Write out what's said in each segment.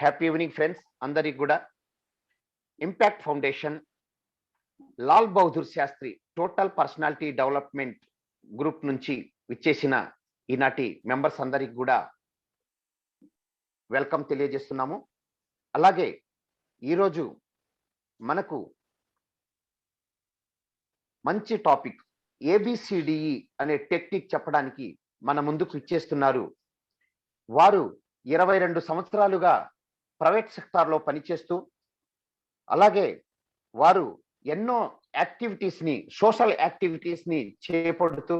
Happy evening friends అందరికి కూడా. Impact Foundation Lal Bahadur Shastri total personality development group నుంచి విచ్చేసిన ఈనాటి మెంబర్స్ అందరికి కూడా వెల్కమ్ తెలియజేస్తున్నాము. అలాగే ఈరోజు మనకు మంచి టాపిక్ ఏబిసిడిఈ అనే టెక్నిక్ చెప్పడానికి మన ముందుకు ఇచ్చేస్తున్నారు. వారు 22 సంవత్సరాలుగా ప్రైవేట్ సెక్టార్లో పనిచేస్తూ అలాగే వారు ఎన్నో యాక్టివిటీస్ని సోషల్ యాక్టివిటీస్ని చేపడుతూ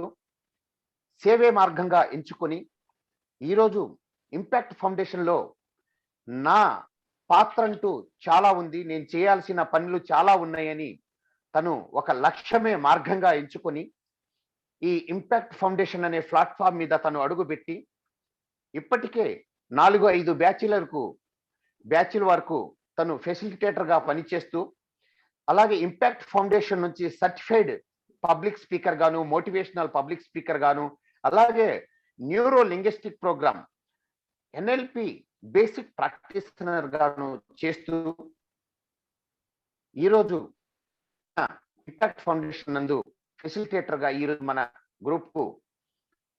సేవే మార్గంగా ఎంచుకొని ఈరోజు ఇంపాక్ట్ ఫౌండేషన్లో నా పాత్ర అంటూ చాలా ఉంది, నేను చేయాల్సిన పనులు చాలా ఉన్నాయని తను ఒక లక్ష్యమే మార్గంగా ఎంచుకొని ఈ ఇంపాక్ట్ ఫౌండేషన్ అనే ప్లాట్ఫామ్ మీద తను అడుగుపెట్టి ఇప్పటికే 4-5 బ్యాచ్ల వరకు తను ఫెసిలిటేటర్గా పనిచేస్తూ అలాగే ఇంపాక్ట్ ఫౌండేషన్ నుంచి సర్టిఫైడ్ పబ్లిక్ స్పీకర్ గాను, మోటివేషనల్ పబ్లిక్ స్పీకర్ గాను, అలాగే neuro linguistic program NLP basic practitioner గాను చేస్తూ ఈరోజు ఇంపాక్ట్ ఫౌండేషన్ నందు ఫెసిలిటేటర్ గా ఈరోజు మన గ్రూప్ కు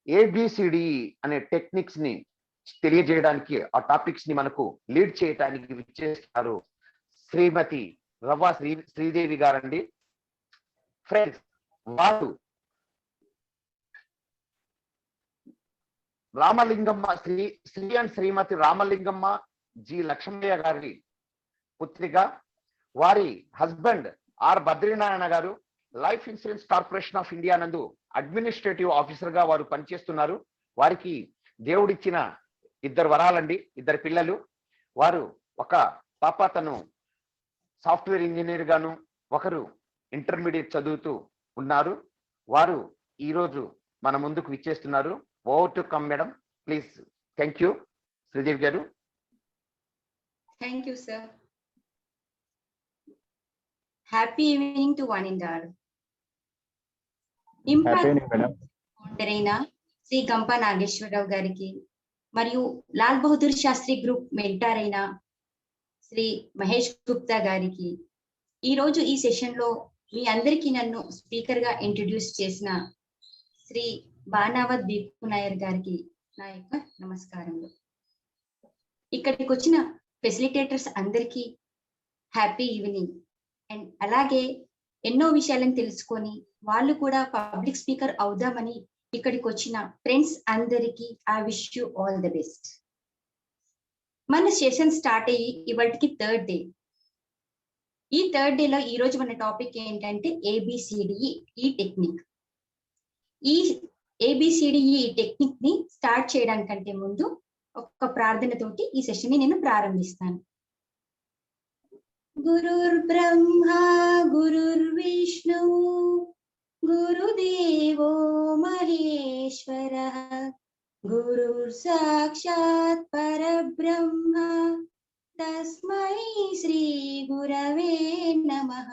ఏబిసిడిఈ అనే టెక్నిక్స్ ని తెలియజేయడానికి ఆ టాపిక్స్ ని మనకు లీడ్ చేయడానికి విచ్చేస్తారు శ్రీమతి రవ్వ శ్రీదేవి గారండి. ఫ్రెండ్స్, వారు రామలింగమ్మ శ్రీ అండ్ శ్రీమతి రామలింగమ్మ జి లక్ష్మయ్య గారి పుత్రిక. వారి హస్బెండ్ ఆర్ బద్రీనారాయణ గారు life insurance corporation of India నందు అడ్మినిస్ట్రేటివ్ ఆఫీసర్ గా వారు పనిచేస్తున్నారు. వారికి దేవుడిచ్చిన 2 వరాలండి, 2 పిల్లలు. వారు ఒక పాప తను సాఫ్ట్వేర్ ఇంజనీర్ గాను, ఒకరు ఇంటర్మీడియట్ చదువుతూ ఉన్నారు. వారు ఈరోజు మన ముందుకు విచ్చేస్తున్నారు. Over to come madam, please. Thank you Sridevi గారు. Thank you sir. Happy evening to one and all. Impact founder అయిన శ్రీ గంప నాగేశ్వరరావు గారికి మరియు లాల్ బహదూర్ శాస్త్రి గ్రూప్ మెంటార్ అయిన శ్రీ మహేష్ గుప్తా గారికి, ఈరోజు ఈ సెషన్ లో మీ అందరికీ నన్ను స్పీకర్ గా ఇంట్రడ్యూస్ చేసిన శ్రీ బాణావత్ దీపు నాయర్ గారికి నా యొక్క నమస్కారములు. ఇక్కడికి వచ్చిన ఫెసిలిటేటర్స్ అందరికీ హ్యాపీ ఈవినింగ్. అండ్ అలాగే ఎన్నో విషయాలను తెలుసుకొని వాళ్ళు కూడా పబ్లిక్ స్పీకర్ అవుదామని ఇక్కడికి వచ్చిన ఫ్రెండ్స్ అందరికీ I wish you all the best. మన సెషన్ స్టార్ట్ అయ్యి ఇవాటికి 3rd డే. ఈ 3rd డేలో ఈ రోజు మన టాపిక్ ఏంటంటే ఏబిసిడిఈ ఈ టెక్నిక్. ఈ ఏబిసిడిఈ టెక్నిక్ ని స్టార్ట్ చేయడానికంటే ముందు ఒక ప్రార్థనతోటి ఈ సెషన్ ని నేను ప్రారంభిస్తాను. గురుర్ బ్రహ్మా గురుర్విష్ణు గురుదేవో మహేశ్వరః గురుర్ సాక్షాత్ పరబ్రహ్మ తస్మై శ్రీ గురవే నమః.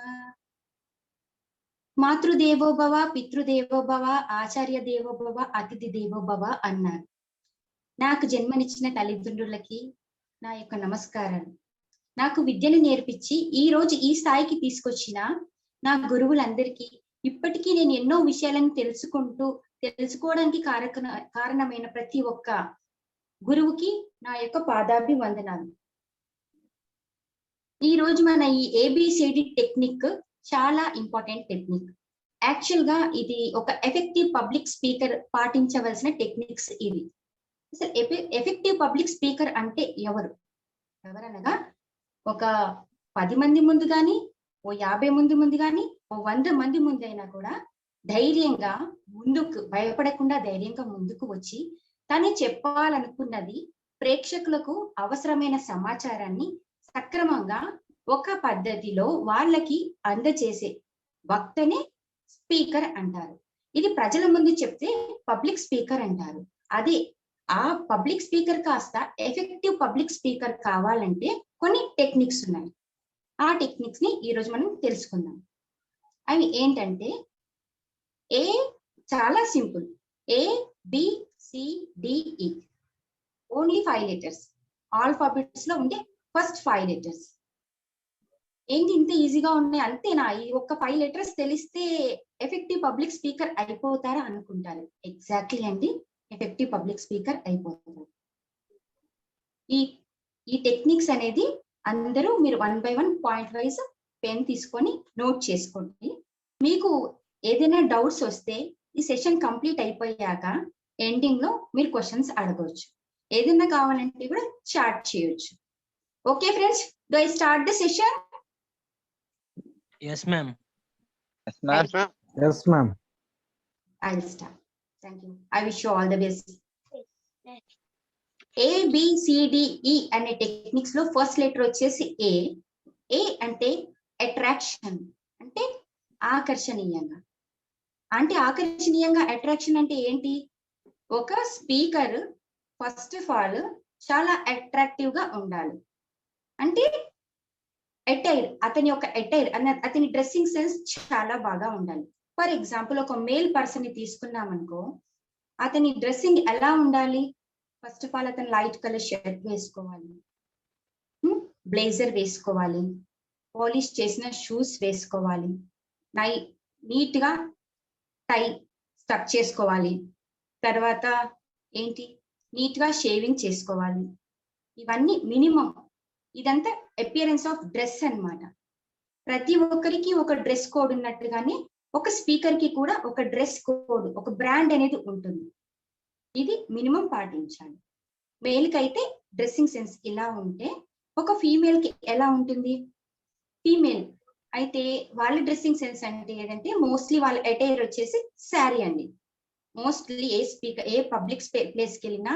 మాతృదేవో భవ, పితృదేవో భవ, ఆచార్య దేవో భవ, అతిథి దేవో భవ అన్నారు. నాకు జన్మనిచ్చిన తల్లిదండ్రులకి నా యొక్క నమస్కారాలు. నాకు విద్యను నేర్పించి ఈ రోజు ఈ స్థాయికి తీసుకొచ్చిన నా గురువులందరికీ, ఇప్పటికీ నేను ఎన్నో విషయాలను తెలుసుకోవడానికి కారణమైన ప్రతి ఒక్క గురువుకి నా యొక్క పాదాభివందనాలు. ఈ రోజు మన ఈ ఏబిసిడి టెక్నిక్ చాలా ఇంపార్టెంట్ టెక్నిక్. యాక్చువల్ గా ఇది ఒక ఎఫెక్టివ్ పబ్లిక్ స్పీకర్ పాటించవలసిన టెక్నిక్స్ ఇవి. అసలు ఎఫెక్టివ్ పబ్లిక్ స్పీకర్ అంటే ఎవరనగా ఒక 10 మంది ముందు కానీ, ఓ 50 మంది ముందు కానీ, ఓ 100 మంది ముందు అయినా కూడా ధైర్యంగా ముందుకు, భయపడకుండా ధైర్యంగా ముందుకు వచ్చి తను చెప్పాలనుకున్నది ప్రేక్షకులకు అవసరమైన సమాచారాన్ని సక్రమంగా ఒక పద్ధతిలో వాళ్ళకి అందజేసే వక్తనే స్పీకర్ అంటారు. ఇది ప్రజల ముందు చెప్తే పబ్లిక్ స్పీకర్ అంటారు. అదే ఆ పబ్లిక్ స్పీకర్ కాస్త ఎఫెక్టివ్ పబ్లిక్ స్పీకర్ కావాలంటే కొన్ని టెక్నిక్స్ ఉన్నాయి. ఆ టెక్నిక్స్ ని ఈ రోజు మనం తెలుసుకుందాం. అవి ఏంటంటే చాలా simple. ABCDE only 5 letters. Alphabets లో ఉండే ఫస్ట్ 5 లెటర్స్. ఏంటి ఇంత ఈజీగా ఉన్నాయి, అంతేనా, ఈ ఒక్క 5 లెటర్స్ తెలిస్తే ఎఫెక్టివ్ పబ్లిక్ స్పీకర్ అయిపోతారా అనుకుంటారు. ఎగ్జాక్ట్లీ అండి, ఎఫెక్టివ్ పబ్లిక్ స్పీకర్ అయిపోతారు. ఈ టెక్నిక్స్ అనేది అందరూ మీరు 1 by 1 పాయింట్ వైజ్ పెన్ తీసుకొని నోట్ చేసుకోండి. మీకు ఏదైనా డౌట్స్ వస్తే ఈ సెషన్ కంప్లీట్ అయిపోయాక ఎండింగ్ లో మీరు క్వశ్చన్స్ అడగవచ్చు. ఏదైనా కావాలంటే కూడా చాట్ చేయొచ్చు. Okay friends, do I start the session? Yes, ma'am. Yes, ma'am. Yes, ma'am. I will start. Thank you. I wish you all the best. A, B, C, D, E అనే techniques లో first letter వచ్చేసి ఏ. ఏ అంటే attraction, అంటే ఆకర్షణీయంగా. అంటే ఆకర్షణీయంగా, attraction అంటే ఏంటి? ఒక స్పీకర్ ఫస్ట్ ఆఫ్ ఆల్ చాలా అట్రాక్టివ్ గా ఉండాలి. అంటే అటైర్, అతని యొక్క అటైర్ అతని డ్రెస్సింగ్ సెన్స్ చాలా బాగా ఉండాలి. ఫర్ ఎగ్జాంపుల్ ఒక మేల్ పర్సన్ ని తీసుకున్నాం అనుకో, అతని డ్రెస్సింగ్ ఎలా ఉండాలి? ఫస్ట్ ఆఫ్ ఆల్ అతను లైట్ కలర్ షర్ట్ వేసుకోవాలి, బ్లేజర్ వేసుకోవాలి, పాలిష్ చేసిన షూస్ వేసుకోవాలి, నీట్ గా టై స్టక్ చేసుకోవాలి, తర్వాత ఏంటి నీట్ గా షేవింగ్ చేసుకోవాలి. ఇవన్నీ మినిమం. ఇదంతా అపియరెన్స్ ఆఫ్ డ్రెస్ అన్నమాట. ప్రతి ఒక్కరికి ఒక డ్రెస్ కోడ్ ఉన్నట్టుగానే ఒక స్పీకర్ కి కూడా ఒక డ్రెస్ కోడ్, ఒక బ్రాండ్ అనేది ఉంటుంది. ఇది మినిమం పాటించాలి. మేల్ కి అయితే డ్రెస్సింగ్ సెన్స్ ఇలా ఉంటే, ఒక ఫీమేల్ కి ఎలా ఉంటుంది? ఫీమేల్ అయితే వాళ్ళ డ్రెస్సింగ్ సెన్స్ అంటే ఏదంటే మోస్ట్లీ వాళ్ళ అటైర్ వచ్చేసి శారీ అండి. మోస్ట్లీ ఏ పబ్లిక్ ప్లేస్ కి వెళ్ళినా,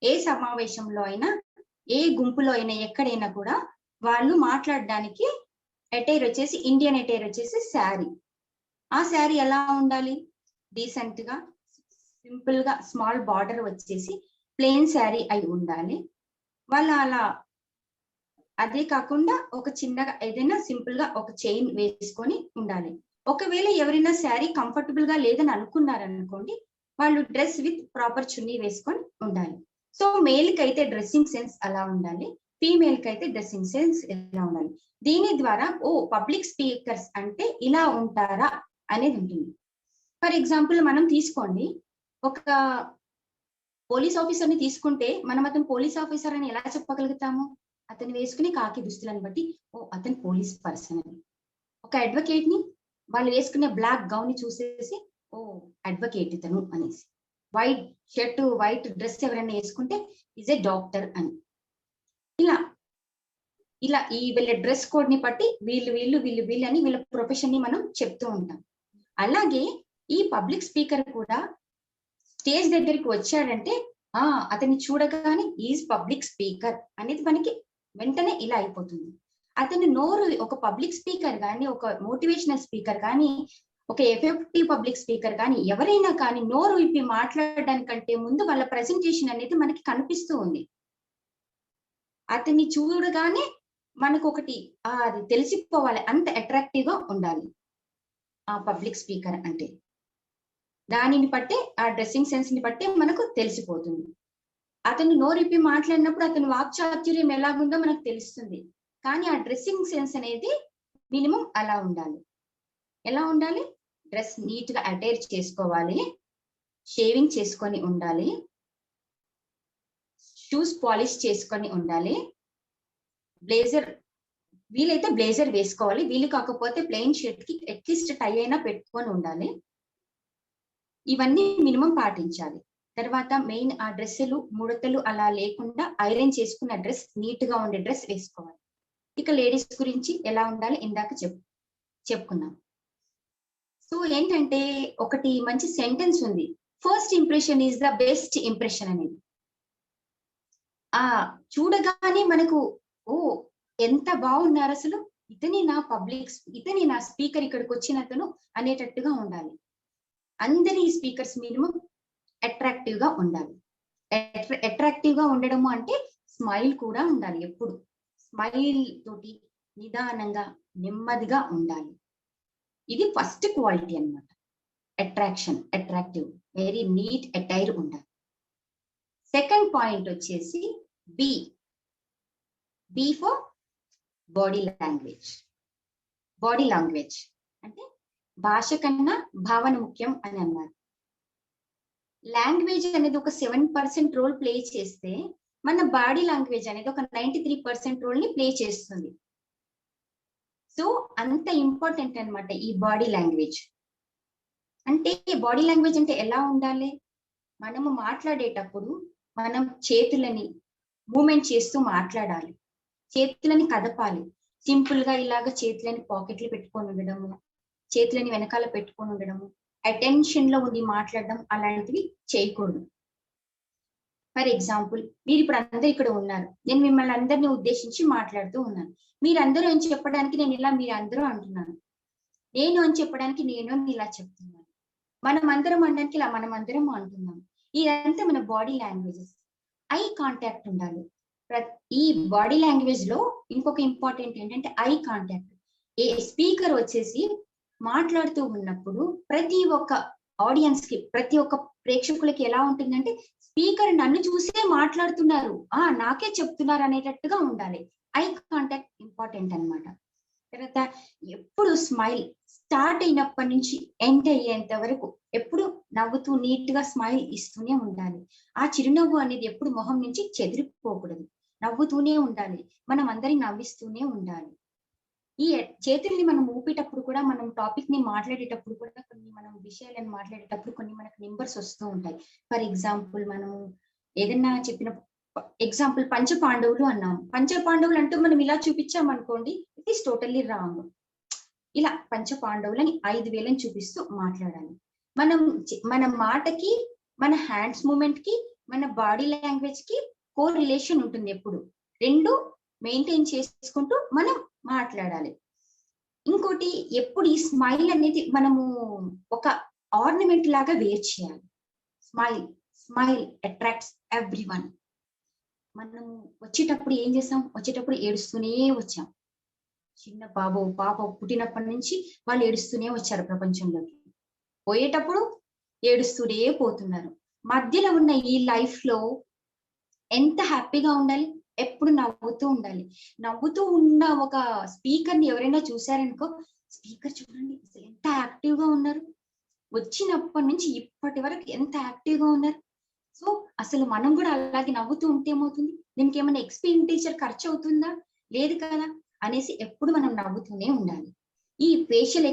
ఏ సమావేశంలో అయినా, ఏ గుంపులో అయినా, ఎక్కడైనా కూడా వాళ్ళు మాట్లాడడానికి అటైర్ వచ్చేసి, ఇండియన్ అటైర్ వచ్చేసి శారీ. ఆ శారీ ఎలా ఉండాలి? డీసెంట్ గా, సింపుల్ గా, స్మాల్ బార్డర్ వచ్చేసి ప్లెయిన్ శారీ అయి ఉండాలి. వాళ్ళు అలా, అదే కాకుండా ఒక చిన్నగా ఏదైనా సింపుల్ గా ఒక చైన్ వేసుకొని ఉండాలి. ఒకవేళ ఎవరైనా శారీ కంఫర్టబుల్ గా లేదని అనుకున్నారనుకోండి, వాళ్ళు డ్రెస్ విత్ ప్రాపర్ చున్నీ వేసుకొని ఉండాలి. సో మేల్ కి అయితే డ్రెస్సింగ్ సెన్స్ అలా ఉండాలి, ఫీమేల్ కి అయితే డ్రెస్సింగ్ సెన్స్ ఎలా ఉండాలి. దీని ద్వారా పబ్లిక్ స్పీకర్స్ అంటే ఇలా ఉంటారా అనేది ఉంటుంది. ఫర్ ఎగ్జాంపుల్ మనం తీసుకోండి, ఒక పోలీస్ ఆఫీసర్ ని తీసుకుంటే మనం అతను పోలీస్ ఆఫీసర్ అని ఎలా చెప్పగలుగుతాము? అతను వేసుకునే కాకి దుస్తులను బట్టి అతను పోలీస్ పర్సన్ అని. ఒక అడ్వకేట్ ని వాళ్ళు వేసుకునే బ్లాక్ గౌన్ ని చూసేసి అడ్వకేట్ ఇతను అనేసి. వైట్ షర్ట్, వైట్ డ్రెస్ ఎవరైనా వేసుకుంటే ఈజ్ ఏ డాక్టర్ అని. ఇలా ఈ వీళ్ళ డ్రెస్ కోడ్ ని బట్టి వీళ్ళు అని వీళ్ళ ప్రొఫెషన్ ని మనం చెప్తూ ఉంటాం. అలాగే ఈ పబ్లిక్ స్పీకర్ కూడా స్టేజ్ దగ్గరికి వచ్చాడంటే అతన్ని చూడగానే ఈజ్ పబ్లిక్ స్పీకర్ అనేది మనకి వెంటనే ఇలా అయిపోతుంది. అతని నోరు, ఒక పబ్లిక్ స్పీకర్ కానీ, ఒక మోటివేషనల్ స్పీకర్ కానీ, ఒక ఎఫెక్టివ్ పబ్లిక్ స్పీకర్ కానీ, ఎవరైనా కానీ నోరు విప్పి మాట్లాడడానికంటే ముందు వాళ్ళ ప్రెజెంటేషన్ అనేది మనకి కనిపిస్తూ ఉంది. అతన్ని చూడగానే మనకు ఒకటి అది తెలిసిపోవాలి, అంత అట్రాక్టివ్ గా ఉండాలి ఆ పబ్లిక్ స్పీకర్ అంటే. దానిని బట్టే, ఆ డ్రెస్సింగ్ సెన్స్ ని బట్టే మనకు తెలిసిపోతుంది. అతను నోరిప్పి మాట్లాడినప్పుడు అతని వాక్చాతుర్యం ఎలాగుందో మనకు తెలుస్తుంది. కానీ ఆ డ్రెస్సింగ్ సెన్స్ అనేది మినిమం అలా ఉండాలి. ఎలా ఉండాలి? డ్రెస్ నీట్ గా అటైర్ చేసుకోవాలి, షేవింగ్ చేసుకొని ఉండాలి, షూస్ పాలిష్ చేసుకొని ఉండాలి, బ్లేజర్ వీలైతే బ్లేజర్ వేసుకోవాలి, వీలు కాకపోతే ప్లెయిన్ షర్ట్ కి అట్లీస్ట్ టై అయినా పెట్టుకొని ఉండాలి. ఇవన్నీ మినిమం పాటించాలి. తర్వాత మెయిన్ ఆ డ్రెస్సులు ముడతలు అలా లేకుండా ఐరన్ చేసుకున్న డ్రెస్, నీట్ గా ఉండే డ్రెస్ వేసుకోవాలి. ఇక లేడీస్ గురించి ఎలా ఉండాలి ఇందాక చెప్పుకున్నాం. సో ఏంటంటే ఒకటి మంచి సెంటెన్స్ ఉంది, first impression is the best impression అనేది. చూడగానే మనకు ఎంత బాగున్నారు అసలు, ఇతని నా స్పీకర్ ఇక్కడికి వచ్చినతను అనేటట్టుగా ఉండాలి. అందరి స్పీకర్స్ మినిమం అట్రాక్టివ్ గా ఉండాలి. అట్రాక్టివ్ గా ఉండడము అంటే స్మైల్ కూడా ఉండాలి. ఎప్పుడు స్మైల్ తోటి నిదానంగా, నెమ్మదిగా ఉండాలి. ఇది ఫస్ట్ క్వాలిటీ అన్నమాట. అట్రాక్టివ్, వెరీ నీట్ అటైర్ ఉండాలి. సెకండ్ పాయింట్ వచ్చేసి B for body language. Body language అంటే భాష కన్నా భావన ముఖ్యం అని అన్నారు. లాంగ్వేజ్ అనేది ఒక 7% రోల్ ప్లే చేస్తే మన బాడీ లాంగ్వేజ్ అనేది ఒక 93% రోల్ ని ప్లే చేస్తుంది. సో అంత ఇంపార్టెంట్ అన్నమాట ఈ బాడీ లాంగ్వేజ్. అంటే బాడీ లాంగ్వేజ్ అంటే ఎలా ఉండాలి? మనము మాట్లాడేటప్పుడు మనం చేతులని మూమెంట్ చేస్తూ మాట్లాడాలి, చేతులని కదపాలి. సింపుల్ గా ఇలాగ చేతులని పాకెట్లు పెట్టుకొని ఉండడము, చేతులని వెనకాల పెట్టుకొని ఉండడము, అటెన్షన్ లో ఉండి మాట్లాడడం అలాంటివి చేయకూడదు. ఫర్ ఎగ్జాంపుల్, మీరు ఇప్పుడు అందరు ఇక్కడ ఉన్నారు, నేను మిమ్మల్ని అందరినీ ఉద్దేశించి మాట్లాడుతూ ఉన్నాను. మీరందరూ అని చెప్పడానికి నేను ఇలా మీరు అందరూ అంటున్నాను, నేను అని చెప్పడానికి నేను అని ఇలా చెప్తున్నాను, మనం అందరం అనడానికి ఇలా మనం అందరం అంటున్నాం. ఇదంతా మన బాడీ లాంగ్వేజెస్. ఐ కాంటాక్ట్ ఉండాలి. ఈ బాడీ లాంగ్వేజ్ లో ఇంకొక ఇంపార్టెంట్ ఏంటంటే ఐ కాంటాక్ట్. ఏ స్పీకర్ వచ్చేసి మాట్లాడుతూ ఉన్నప్పుడు ప్రతి ఒక్క ఆడియన్స్ కి, ప్రతి ఒక్క ప్రేక్షకులకి ఎలా ఉంటుందంటే స్పీకర్ నన్ను చూసే మాట్లాడుతున్నారు, నాకే చెప్తున్నారు అనేటట్టుగా ఉండాలి. ఐ కాంటాక్ట్ ఇంపార్టెంట్ అన్నమాట. తర్వాత ఎప్పుడు స్మైల్, స్టార్ట్ అయినప్పటి నుంచి ఎండ్ అయ్యేంత వరకు ఎప్పుడు నవ్వుతూ నీట్ గా స్మైల్ ఇస్తూనే ఉండాలి. ఆ చిరునవ్వు అనేది ఎప్పుడు మొహం నుంచి చెదిరిపోకూడదు, నవ్వుతూనే ఉండాలి, మనం అందరి నవ్విస్తూనే ఉండాలి. ఈ చేతుల్ని మనం ఊపేటప్పుడు కూడా, మనం టాపిక్ ని మాట్లాడేటప్పుడు కూడా, కొన్ని మనం విషయాలను మాట్లాడేటప్పుడు కొన్ని మనకు నెంబర్స్ వస్తూ ఉంటాయి. ఫర్ ఎగ్జాంపుల్, మనము ఏదైనా చెప్పిన ఎగ్జాంపుల్ పంచపాండవులు అన్నాము. పంచపాండవులు అంటూ మనం ఇలా చూపించామనుకోండి, ఇట్ ఈస్ టోటల్లీ రాంగ్. ఇలా పంచపాండవులని 5,000 చూపిస్తూ మాట్లాడాలి. మన మాటకి, మన హ్యాండ్స్ మూమెంట్ కి, మన బాడీ లాంగ్వేజ్ కి కో రిలేషన్ ఉంటుంది. ఎప్పుడు రెండు మెయింటైన్ చేసుకుంటూ మనం మాట్లాడాలి. ఇంకోటి, ఎప్పుడు ఈ స్మైల్ అనేది మనము ఒక ఆర్నమెంట్ లాగా వేర్ చేయాలి. Smile attracts everyone. మనం వచ్చేటప్పుడు ఏం చేసాం? వచ్చేటప్పుడు ఏడుస్తూనే వచ్చాం. చిన్న పాప పుట్టినప్పటి నుంచి వాళ్ళు ఏడుస్తూనే వచ్చారు ప్రపంచంలోకి, పోయేటప్పుడు ఏడుస్తూనే పోతున్నారు. మధ్యలో ఉన్న ఈ లైఫ్ లో ఎంత హ్యాపీగా ఉండాలి? ఎప్పుడు నవ్వుతూ ఉండాలి. నవ్వుతూ ఉన్న ఒక స్పీకర్ ని ఎవరైనా చూసారనుకో, స్పీకర్ చూడండి అసలు ఎంత యాక్టివ్ గా ఉన్నారు, వచ్చినప్పటి నుంచి ఇప్పటి వరకు ఎంత యాక్టివ్ గా ఉన్నారు. సో అసలు మనం కూడా అలాగే నవ్వుతూ ఉంటే ఏమవుతుంది? దీనికి ఏమైనా ఎక్స్పెండిచర్ ఖర్చు అవుతుందా? లేదు కదా అనేసి ఎప్పుడు మనం నవ్వుతూనే ఉండాలి. ఈ ఫేషియల్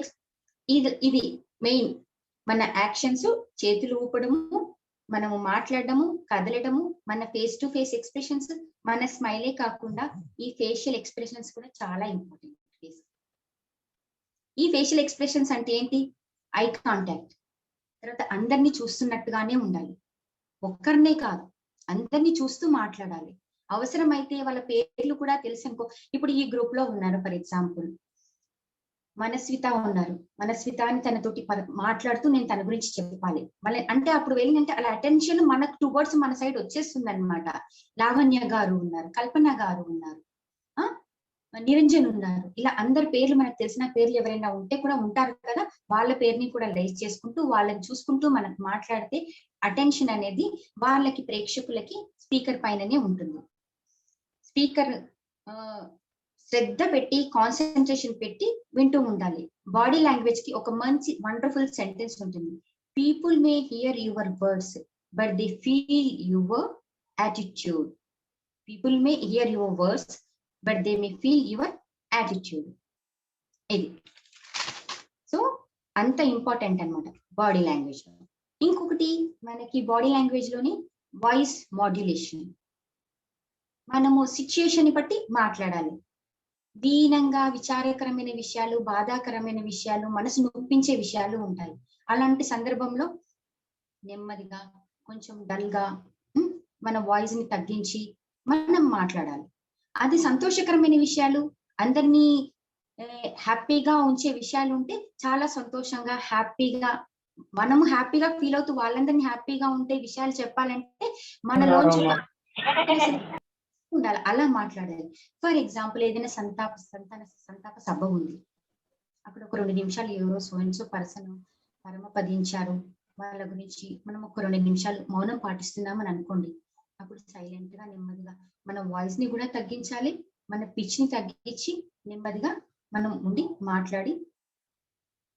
ఇది మెయిన్. మన యాక్షన్స్, చేతులు ఊపడము, మనము మాట్లాడడము, కదలడము, మన ఫేస్ టు ఫేస్ ఎక్స్ప్రెషన్స్, మన స్మైలే కాకుండా ఈ ఫేషియల్ ఎక్స్ప్రెషన్స్ కూడా చాలా ఇంపార్టెంట్. ఈ ఫేషియల్ ఎక్స్ప్రెషన్స్ అంటే ఏంటి? Eye contact. తర్వాత అందరినీ చూస్తున్నట్టుగానే ఉండాలి, ఒక్కరినే కాదు అందరినీ చూస్తూ మాట్లాడాలి. అవసరమైతే వాళ్ళ పేర్లు కూడా తెలుసు అనుకో. ఇప్పుడు ఈ గ్రూప్ లో ఉన్నారు, ఫర్ ఎగ్జాంపుల్ మనస్విత ఉన్నారు, మనస్విత అని తనతోటి మాట్లాడుతూ నేను తన గురించి చెప్పాలి. మళ్ళీ అంటే అప్పుడు వెళ్ళినంటే అలా అటెన్షన్ మనకు టువర్డ్స్ మన సైడ్ వచ్చేస్తుంది అనమాట. లావణ్య గారు ఉన్నారు, కల్పన గారు ఉన్నారు, నిరంజన్ ఉన్నారు. ఇలా అందరి పేర్లు మనకు తెలిసిన పేర్లు ఎవరైనా ఉంటే కూడా ఉంటారు కదా, వాళ్ళ పేరుని కూడా రైజ్ చేసుకుంటూ వాళ్ళని చూసుకుంటూ మనకు మాట్లాడితే అటెన్షన్ అనేది వాళ్ళకి, ప్రేక్షకులకి స్పీకర్ పైననే ఉంటుంది. స్పీకర్ శ్రద్ధ పెట్టి, కాన్సన్ట్రేషన్ పెట్టి వింటూ ఉండాలి. బాడీ లాంగ్వేజ్ కి ఒక మంచి వండర్ఫుల్ సెంటెన్స్ ఉంటుంది. People may here your words but they feel your attitude. People may here your words but they may feel your attitude. ఇది సో అంత ఇంపార్టెంట్ అన్నమాట బాడీ లాంగ్వేజ్. ఇంకొకటి మనకి బాడీ లాంగ్వేజ్ లోని వాయిస్ మాడ్యులేషన్. మనము situation ని బట్టి మాట్లాడాలి. దీనంగా విచారకరమైన విషయాలు, బాధాకరమైన విషయాలు, మనసు నొప్పించే విషయాలు ఉంటాయి. అలాంటి సందర్భంలో నెమ్మదిగా, కొంచెం డల్ గా మన వాయిస్ ని తగ్గించి మనం మాట్లాడాలి. అది సంతోషకరమైన విషయాలు, అందరినీ హ్యాపీగా ఉంచే విషయాలు ఉంటే చాలా సంతోషంగా, హ్యాపీగా, మనము హ్యాపీగా ఫీల్ అవుతూ వాళ్ళందరినీ హ్యాపీగా ఉంటే విషయాలు చెప్పాలంటే మనలోంచి ఉండాలి, అలా మాట్లాడాలి. ఫర్ ఎగ్జాంపుల్ ఏదైనా సంతాప సభ ఉంది, అక్కడ ఒక 2 నిమిషాలు ఎవరో సో పర్సన్ పరమపదించారు, వాళ్ళ గురించి మనం ఒక 2 నిమిషాలు మౌనం పాటిస్తున్నామని అనుకోండి. అప్పుడు సైలెంట్ గా, నెమ్మదిగా మన వాయిస్ ని కూడా తగ్గించాలి, మన పిచ్ ని తగ్గించి నెమ్మదిగా మనం ఉండి మాట్లాడి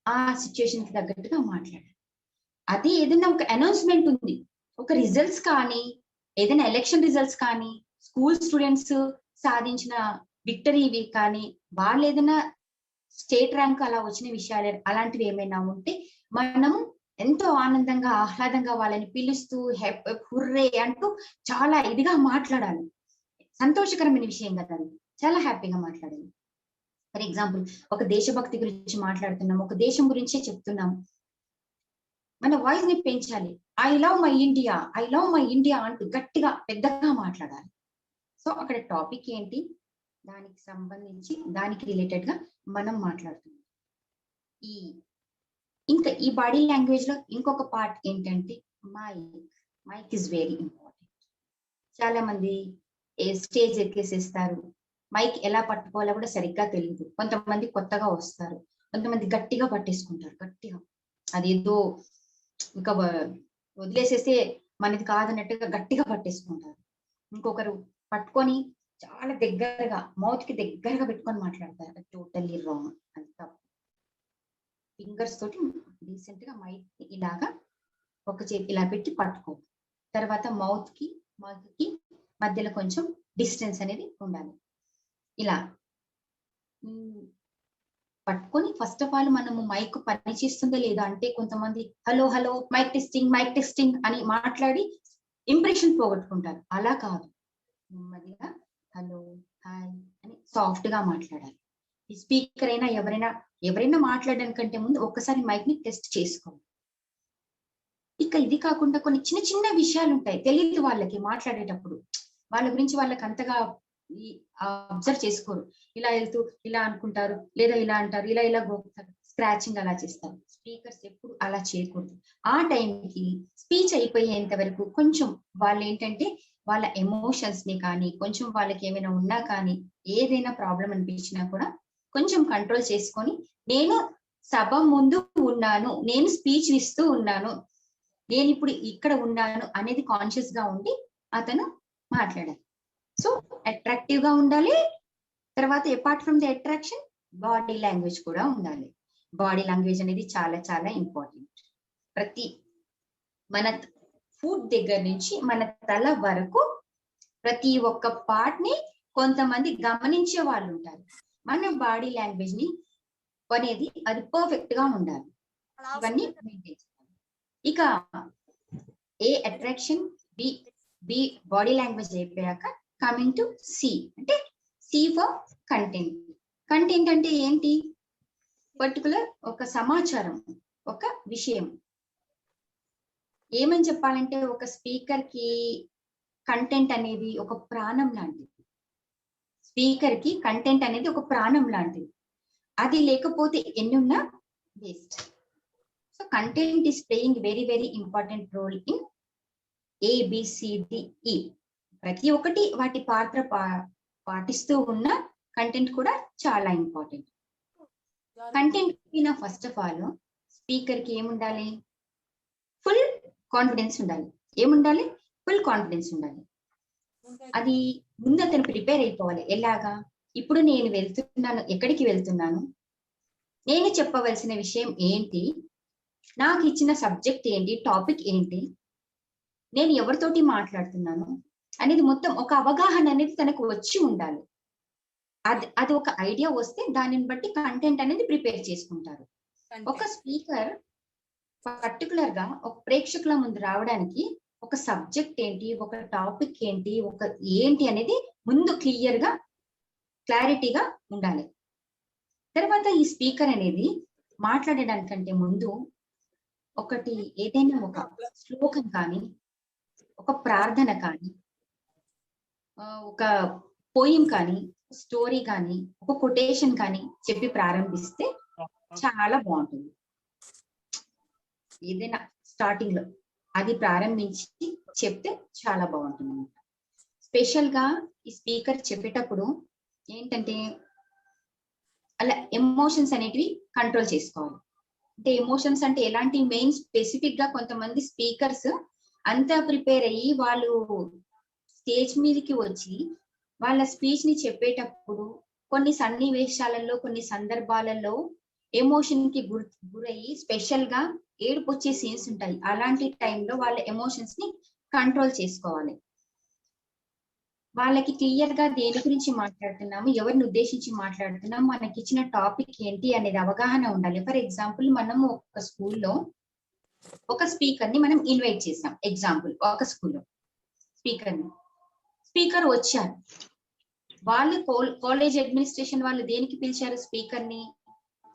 ఆ సిచ్యుయేషన్ కి తగ్గట్టుగా మాట్లాడాలి. అది ఏదైనా ఒక అనౌన్స్మెంట్ ఉంది, ఒక రిజల్ట్స్ కానీ, ఏదైనా ఎలక్షన్ రిజల్ట్స్ కానీ, స్కూల్ స్టూడెంట్స్ సాధించిన విక్టరీ కానీ, వాళ్ళు ఏదైనా స్టేట్ ర్యాంక్ అలా వచ్చిన విషయాలు అలాంటివి ఏమైనా ఉంటే మనం ఎంతో ఆనందంగా ఆహ్లాదంగా వాళ్ళని పిలుస్తూ హుర్రే అంటూ చాలా ఇదిగా మాట్లాడాలి. సంతోషకరమైన విషయం కదా అది, చాలా హ్యాపీగా మాట్లాడాలి. ఫర్ ఎగ్జాంపుల్ ఒక దేశభక్తి గురించి మాట్లాడుతున్నాం, ఒక దేశం గురించే చెప్తున్నాం, మన వాయిస్ ని పెంచాలి. I love my India, I love my India అంటూ గట్టిగా పెద్దగా మాట్లాడాలి. సో అక్కడ టాపిక్ ఏంటి, దానికి సంబంధించి దానికి రిలేటెడ్ గా మనం మాట్లాడుతున్నాం. ఇంకా ఈ బాడీ లాంగ్వేజ్ లో ఇంకొక పార్ట్ ఏంటంటే మైక్ ఇస్ వెరీ ఇంపార్టెంట్. చాలా మంది స్టేజ్ ఎక్కేసేస్తారు, మైక్ ఎలా పట్టుకోవాలో కూడా సరిగ్గా తెలియదు. కొంతమంది కొత్తగా వస్తారు, కొంతమంది గట్టిగా పట్టేసుకుంటారు, గట్టిగా అదేదో ఇంకా వదిలేసేస్తే మనది కాదన్నట్టుగా గట్టిగా పట్టేసుకుంటారు. ఇంకొకరు పట్టుకొని చాలా దగ్గరగా మౌత్ కి దగ్గరగా పెట్టుకొని మాట్లాడతారు, అది టోటల్లీ రాంగ్. అది తప్పు. ఫింగర్స్ తోటి డీసెంట్ గా మైక్ ఇలాగా ఒక చేతి ఇలా పెట్టి పట్టుకో, తర్వాత మౌత్ కి మధ్యలో కొంచెం డిస్టెన్స్ అనేది ఉండాలి. ఇలా పట్టుకొని ఫస్ట్ ఆఫ్ ఆల్ మనము మైక్ పని చేస్తుందా లేదా అంటే, కొంతమంది హలో హలో మైక్ టెస్టింగ్ అని మాట్లాడి ఇంప్రెషన్ పోగొట్టుకుంటారు. అలా కాదు, నెమ్మదిగా హలో హాయ్ అని సాఫ్ట్ గా మాట్లాడాలి. ఈ స్పీకర్ అయినా ఎవరైనా మాట్లాడడానికంటే ముందు ఒక్కసారి మైక్ ని టెస్ట్ చేసుకోవాలి. ఇక ఇది కాకుండా కొన్ని చిన్న చిన్న విషయాలు ఉంటాయి, తెలియదు వాళ్ళకి మాట్లాడేటప్పుడు, వాళ్ళ గురించి వాళ్ళకి అంతగా అబ్జర్వ్ చేసుకోరు. ఇలా వెళ్తూ ఇలా అనుకుంటారు, లేదా ఇలా అంటారు, ఇలా గోకుతారు, స్క్రాచింగ్ అలా చేస్తారు. స్పీకర్స్ ఎప్పుడు అలా చేయకూడదు. ఆ టైంకి స్పీచ్ అయిపోయేంత వరకు కొంచెం వాళ్ళు ఏంటంటే వాళ్ళ ఎమోషన్స్ ని కానీ, కొంచెం వాళ్ళకి ఏమైనా ఉన్నా కానీ, ఏదైనా ప్రాబ్లం అనిపించినా కూడా కొంచెం కంట్రోల్ చేసుకొని, నేను సభ ముందు ఉన్నాను, నేను స్పీచ్ ఇస్తూ ఉన్నాను, నేను ఇప్పుడు ఇక్కడ ఉన్నాను అనేది కాన్షియస్ గా ఉండి అతను మాట్లాడాలి. సో అట్రాక్టివ్ గా ఉండాలి. తర్వాత apart from the attraction body language కూడా ఉండాలి. బాడీ లాంగ్వేజ్ అనేది చాలా చాలా ఇంపార్టెంట్. మన ఫుడ్ దగ్గర నుంచి మన తల వరకు ప్రతి ఒక్క పార్ట్ ని కొంతమంది గమనించే వాళ్ళు ఉంటారు. మన బాడీ లాంగ్వేజ్ ని అనేది అది పర్ఫెక్ట్ గా ఉండాలి. ఇవన్నీ మెయింటైన్ చేయాలి. ఇక ఏ అట్రాక్షన్ బి బాడీ లాంగ్వేజ్ అయిపోయాక కమింగ్ టు సి అంటే సి ఫర్ కంటెంట్. కంటెంట్ అంటే ఏంటి? పర్టికులర్ ఒక సమాచారం, ఒక విషయం. ఏమని చెప్పాలంటే ఒక స్పీకర్ కి కంటెంట్ అనేది ఒక ప్రాణం లాంటిది. స్పీకర్ కి కంటెంట్ అనేది ఒక ప్రాణం లాంటిది. అది లేకపోతే ఎన్నున్నా waste. So content is playing very very important role in ABCDE. ప్రతి ఒక్కటి వాటి పాత్ర పాటిస్తూ ఉన్న కంటెంట్ కూడా చాలా ఇంపార్టెంట్. కంటెంట్ పైన ఫస్ట్ ఆఫ్ ఆల్ స్పీకర్ కి ఏముండాలి? ఫుల్ కాన్ఫిడెన్స్ ఉండాలి. ఏముండాలి? ఫుల్ కాన్ఫిడెన్స్ ఉండాలి. అది ముందు అతను ప్రిపేర్ అయిపోవాలి. ఎలాగా? ఇప్పుడు నేను వెళ్తున్నాను, ఎక్కడికి వెళ్తున్నాను, నేను చెప్పవలసిన విషయం ఏంటి, నాకు ఇచ్చిన సబ్జెక్ట్ ఏంటి, టాపిక్ ఏంటి, నేను ఎవరితోటి మాట్లాడుతున్నాను అనేది మొత్తం ఒక అవగాహన అనేది తనకు వచ్చి ఉండాలి. అది ఒక ఐడియా వస్తే దానిని బట్టి కంటెంట్ అనేది ప్రిపేర్ చేసుకుంటారు. ఒక స్పీకర్ పర్టికులర్ గా ఒక ప్రేక్షకుల ముందు రావడానికి ఒక సబ్జెక్ట్ ఏంటి, ఒక టాపిక్ ఏంటి, ఒక ఏంటి అనేది ముందు క్లియర్ గా క్లారిటీగా ఉండాలి. తర్వాత ఈ స్పీకర్ అనేది మాట్లాడడానికంటే ముందు ఒకటి ఏదైనా ఒక శ్లోకం కానీ, ఒక ప్రార్థన కానీ, ఒక పోయిం కానీ, స్టోరీ కానీ, ఒక కొటేషన్ కానీ చెప్పి ప్రారంభిస్తే చాలా బాగుంటుంది. ఏదైనా స్టార్టింగ్ లో అది ప్రారంభించి చెప్తే చాలా బాగుంటుంది అన్నమాట. స్పెషల్ గా ఈ స్పీకర్ చెప్పేటప్పుడు ఏంటంటే అలా ఎమోషన్స్ అనేటివి కంట్రోల్ చేసుకోవాలి. అంటే ఎమోషన్స్ అంటే ఎలాంటి మెయిన్ స్పెసిఫిక్ గా కొంతమంది స్పీకర్స్ అంతా ప్రిపేర్ అయ్యి వాళ్ళు స్టేజ్ మీదకి వచ్చి వాళ్ళ స్పీచ్ ని చెప్పేటప్పుడు కొన్ని సన్నివేశాలలో కొన్ని సందర్భాలలో ఎమోషన్ కి గురయ్యి స్పెషల్ గా ఏడుపు వచ్చే సీన్స్ ఉంటాయి. అలాంటి టైంలో వాళ్ళ ఎమోషన్స్ ని కంట్రోల్ చేసుకోవాలి. వాళ్ళకి క్లియర్ గా దేని గురించి మాట్లాడుతున్నాము, ఎవరిని ఉద్దేశించి మాట్లాడుతున్నాము, మనకి ఇచ్చిన టాపిక్ ఏంటి అనేది అవగాహన ఉండాలి. ఫర్ ఎగ్జాంపుల్, మనము ఒక స్కూల్లో ఒక స్పీకర్ ని మనం ఇన్వైట్ చేసాం. ఎగ్జాంపుల్, ఒక స్కూల్లో స్పీకర్ వచ్చారు. వాళ్ళు కాలేజ్ అడ్మినిస్ట్రేషన్ వాళ్ళు దేనికి పిలిచారు స్పీకర్ ని?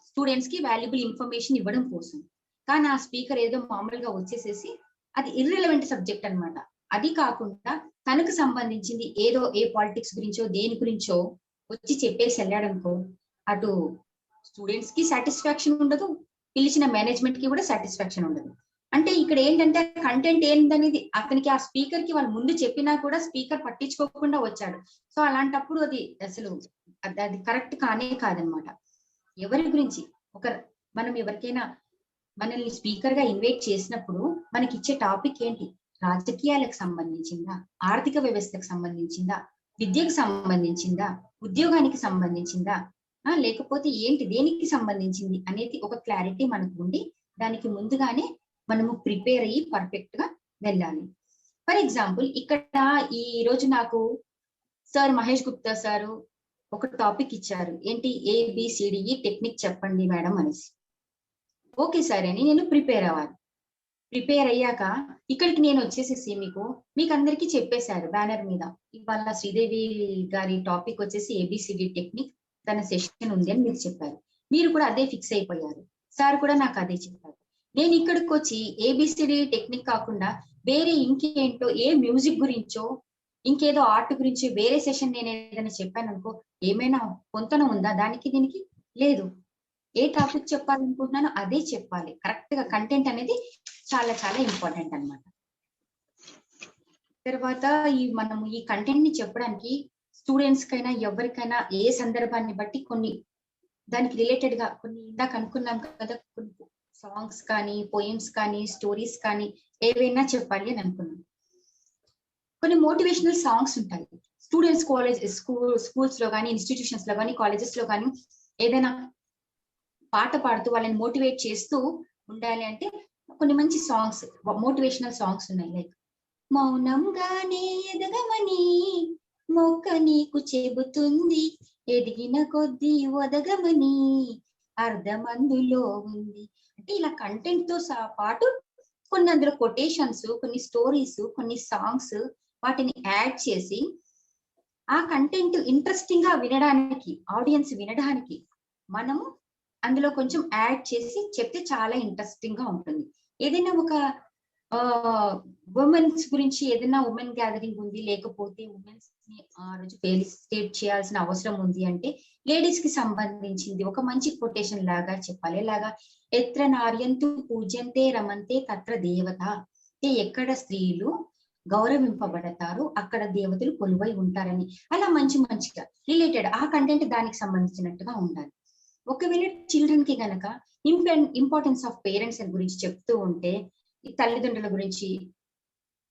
స్టూడెంట్స్ కి వాల్యుబుల్ ఇన్ఫర్మేషన్ ఇవ్వడం కోసం. కానీ ఆ స్పీకర్ ఏదో మామూలుగా వచ్చేసేసి అది ఇర్రెలవెంట్ సబ్జెక్ట్ అన్నమాట. అది కాకుండా తనకు సంబంధించింది ఏదో ఏ పాలిటిక్స్ గురించో దేని గురించో వచ్చి చెప్పేసి వెళ్ళాడనుకో, అటు స్టూడెంట్స్ కి సాటిస్ఫాక్షన్ ఉండదు, పిలిచిన మేనేజ్మెంట్ కి కూడా సాటిస్ఫాక్షన్ ఉండదు. అంటే ఇక్కడ ఏంటంటే కంటెంట్ ఏంటనేది అతనికి, ఆ స్పీకర్ కి వాళ్ళు ముందు చెప్పినా కూడా స్పీకర్ పట్టించుకోకుండా వచ్చాడు. సో అలాంటప్పుడు అది అసలు అది కరెక్ట్ కానే కాదనమాట. ఎవరి గురించి మనం ఎవరికైనా మనల్ని స్పీకర్ గా ఇన్వైట్ చేసినప్పుడు మనకి ఇచ్చే టాపిక్ ఏంటి? రాజకీయాలకు సంబంధించిందా, ఆర్థిక వ్యవస్థకు సంబంధించిందా, విద్యకు సంబంధించిందా, ఉద్యోగానికి సంబంధించిందా, లేకపోతే ఏంటి, దేనికి సంబంధించింది అనేది ఒక క్లారిటీ మనకు ఉండి దానికి ముందుగానే మనము ప్రిపేర్ అయ్యి పర్ఫెక్ట్ గా వెళ్ళాలి. ఫర్ ఎగ్జాంపుల్, ఇక్కడ ఈ రోజు నాకు సార్ మహేష్ గుప్తా సారు ఒక టాపిక్ ఇచ్చారు. ఏంటి? ABCDE టెక్నిక్ చెప్పండి మేడం అనేసి. ఓకే సార్ అని నేను ప్రిపేర్ అవ్వాలి. ప్రిపేర్ అయ్యాక ఇక్కడికి నేను వచ్చేసేసి మీకు అందరికీ చెప్పేశారు బ్యానర్ మీద, ఇవాళ శ్రీదేవి గారి టాపిక్ వచ్చేసి ABCD టెక్నిక్, తన సెషన్ ఉంది అని మీరు చెప్పారు. మీరు కూడా అదే ఫిక్స్ అయిపోయారు. సార్ కూడా నాకు అదే చెప్పారు. నేను ఇక్కడికి వచ్చి ABCD టెక్నిక్ కాకుండా వేరే ఇంకేంటో, ఏ మ్యూజిక్ గురించో, ఇంకేదో ఆర్ట్ గురించి వేరే సెషన్ నేను ఏదైనా చెప్పాను అనుకో, ఏమైనా పొంతన ఉందా దానికి దీనికి? లేదు. ఏ టాపిక్ చెప్పాలనుకుంటున్నానో అదే చెప్పాలి. కరెక్ట్ గా కంటెంట్ అనేది చాలా చాలా ఇంపార్టెంట్ అన్నమాట. తర్వాత మనము ఈ కంటెంట్ ని చెప్పడానికి స్టూడెంట్స్ కైనా ఎవరికైనా ఏ సందర్భాన్ని బట్టి కొన్ని దానికి రిలేటెడ్ గా కొన్ని ఇందాక అనుకున్నాం కదా, కొన్ని సాంగ్స్ కానీ, పోయిమ్స్ కానీ, స్టోరీస్ కానీ ఏవైనా చెప్పాలి అని అనుకున్నాం. కొన్ని మోటివేషనల్ సాంగ్స్ ఉంటాయి. స్టూడెంట్స్ స్కూల్స్ లో కానీ, ఇన్స్టిట్యూషన్స్ లో కానీ, కాలేజెస్ లో కానీ ఏదైనా పాట పాడుతూ వాళ్ళని మోటివేట్ చేస్తూ ఉండాలి అంటే కొన్ని మంచి సాంగ్స్, మోటివేషనల్ సాంగ్స్ ఉన్నాయి. లైక్ మౌనంగానే ఎదగమని మొక్క నీకు చెబుతుంది, ఎదిగిన కొద్దీ ఒదగమని అర్థం అందులో ఉంది. అంటే ఇలా కంటెంట్ తో పాటు కొన్ని అందులో కొటేషన్స్, కొన్ని స్టోరీస్, కొన్ని సాంగ్స్ వాటిని యాడ్ చేసి ఆ కంటెంట్ ఇంట్రెస్టింగ్ గా వినడానికి, ఆడియన్స్ వినడానికి మనము అందులో కొంచెం యాడ్ చేసి చెప్తే చాలా ఇంట్రెస్టింగ్ గా ఉంటుంది. ఏదైనా ఒక ఉమెన్స్ గురించి ఏదైనా ఉమెన్ గ్యాదరింగ్ ఉంది, లేకపోతే ఉమెన్స్ ని ఆ రోజు ఫెలిసిటేట్ చేయాల్సిన అవసరం ఉంది అంటే లేడీస్ కి సంబంధించింది ఒక మంచి కొటేషన్ లాగా చెప్పాలి. ఎలాగా? ఎత్ర నార్యంతు పూజ్యంతే రమంతే తత్ర దేవత. ఎక్కడ స్త్రీలు గౌరవింపబడతారు అక్కడ దేవతలు కొలువై ఉంటారని. అలా మంచిగా రిలేటెడ్ ఆ కంటెంట్ దానికి సంబంధించినట్టుగా ఉండాలి. ఒకవేళ చిల్డ్రన్ కి గనక ఇంపార్టెన్స్ ఆఫ్ పేరెంట్స్ గురించి చెప్తూ ఉంటే, ఈ తల్లిదండ్రుల గురించి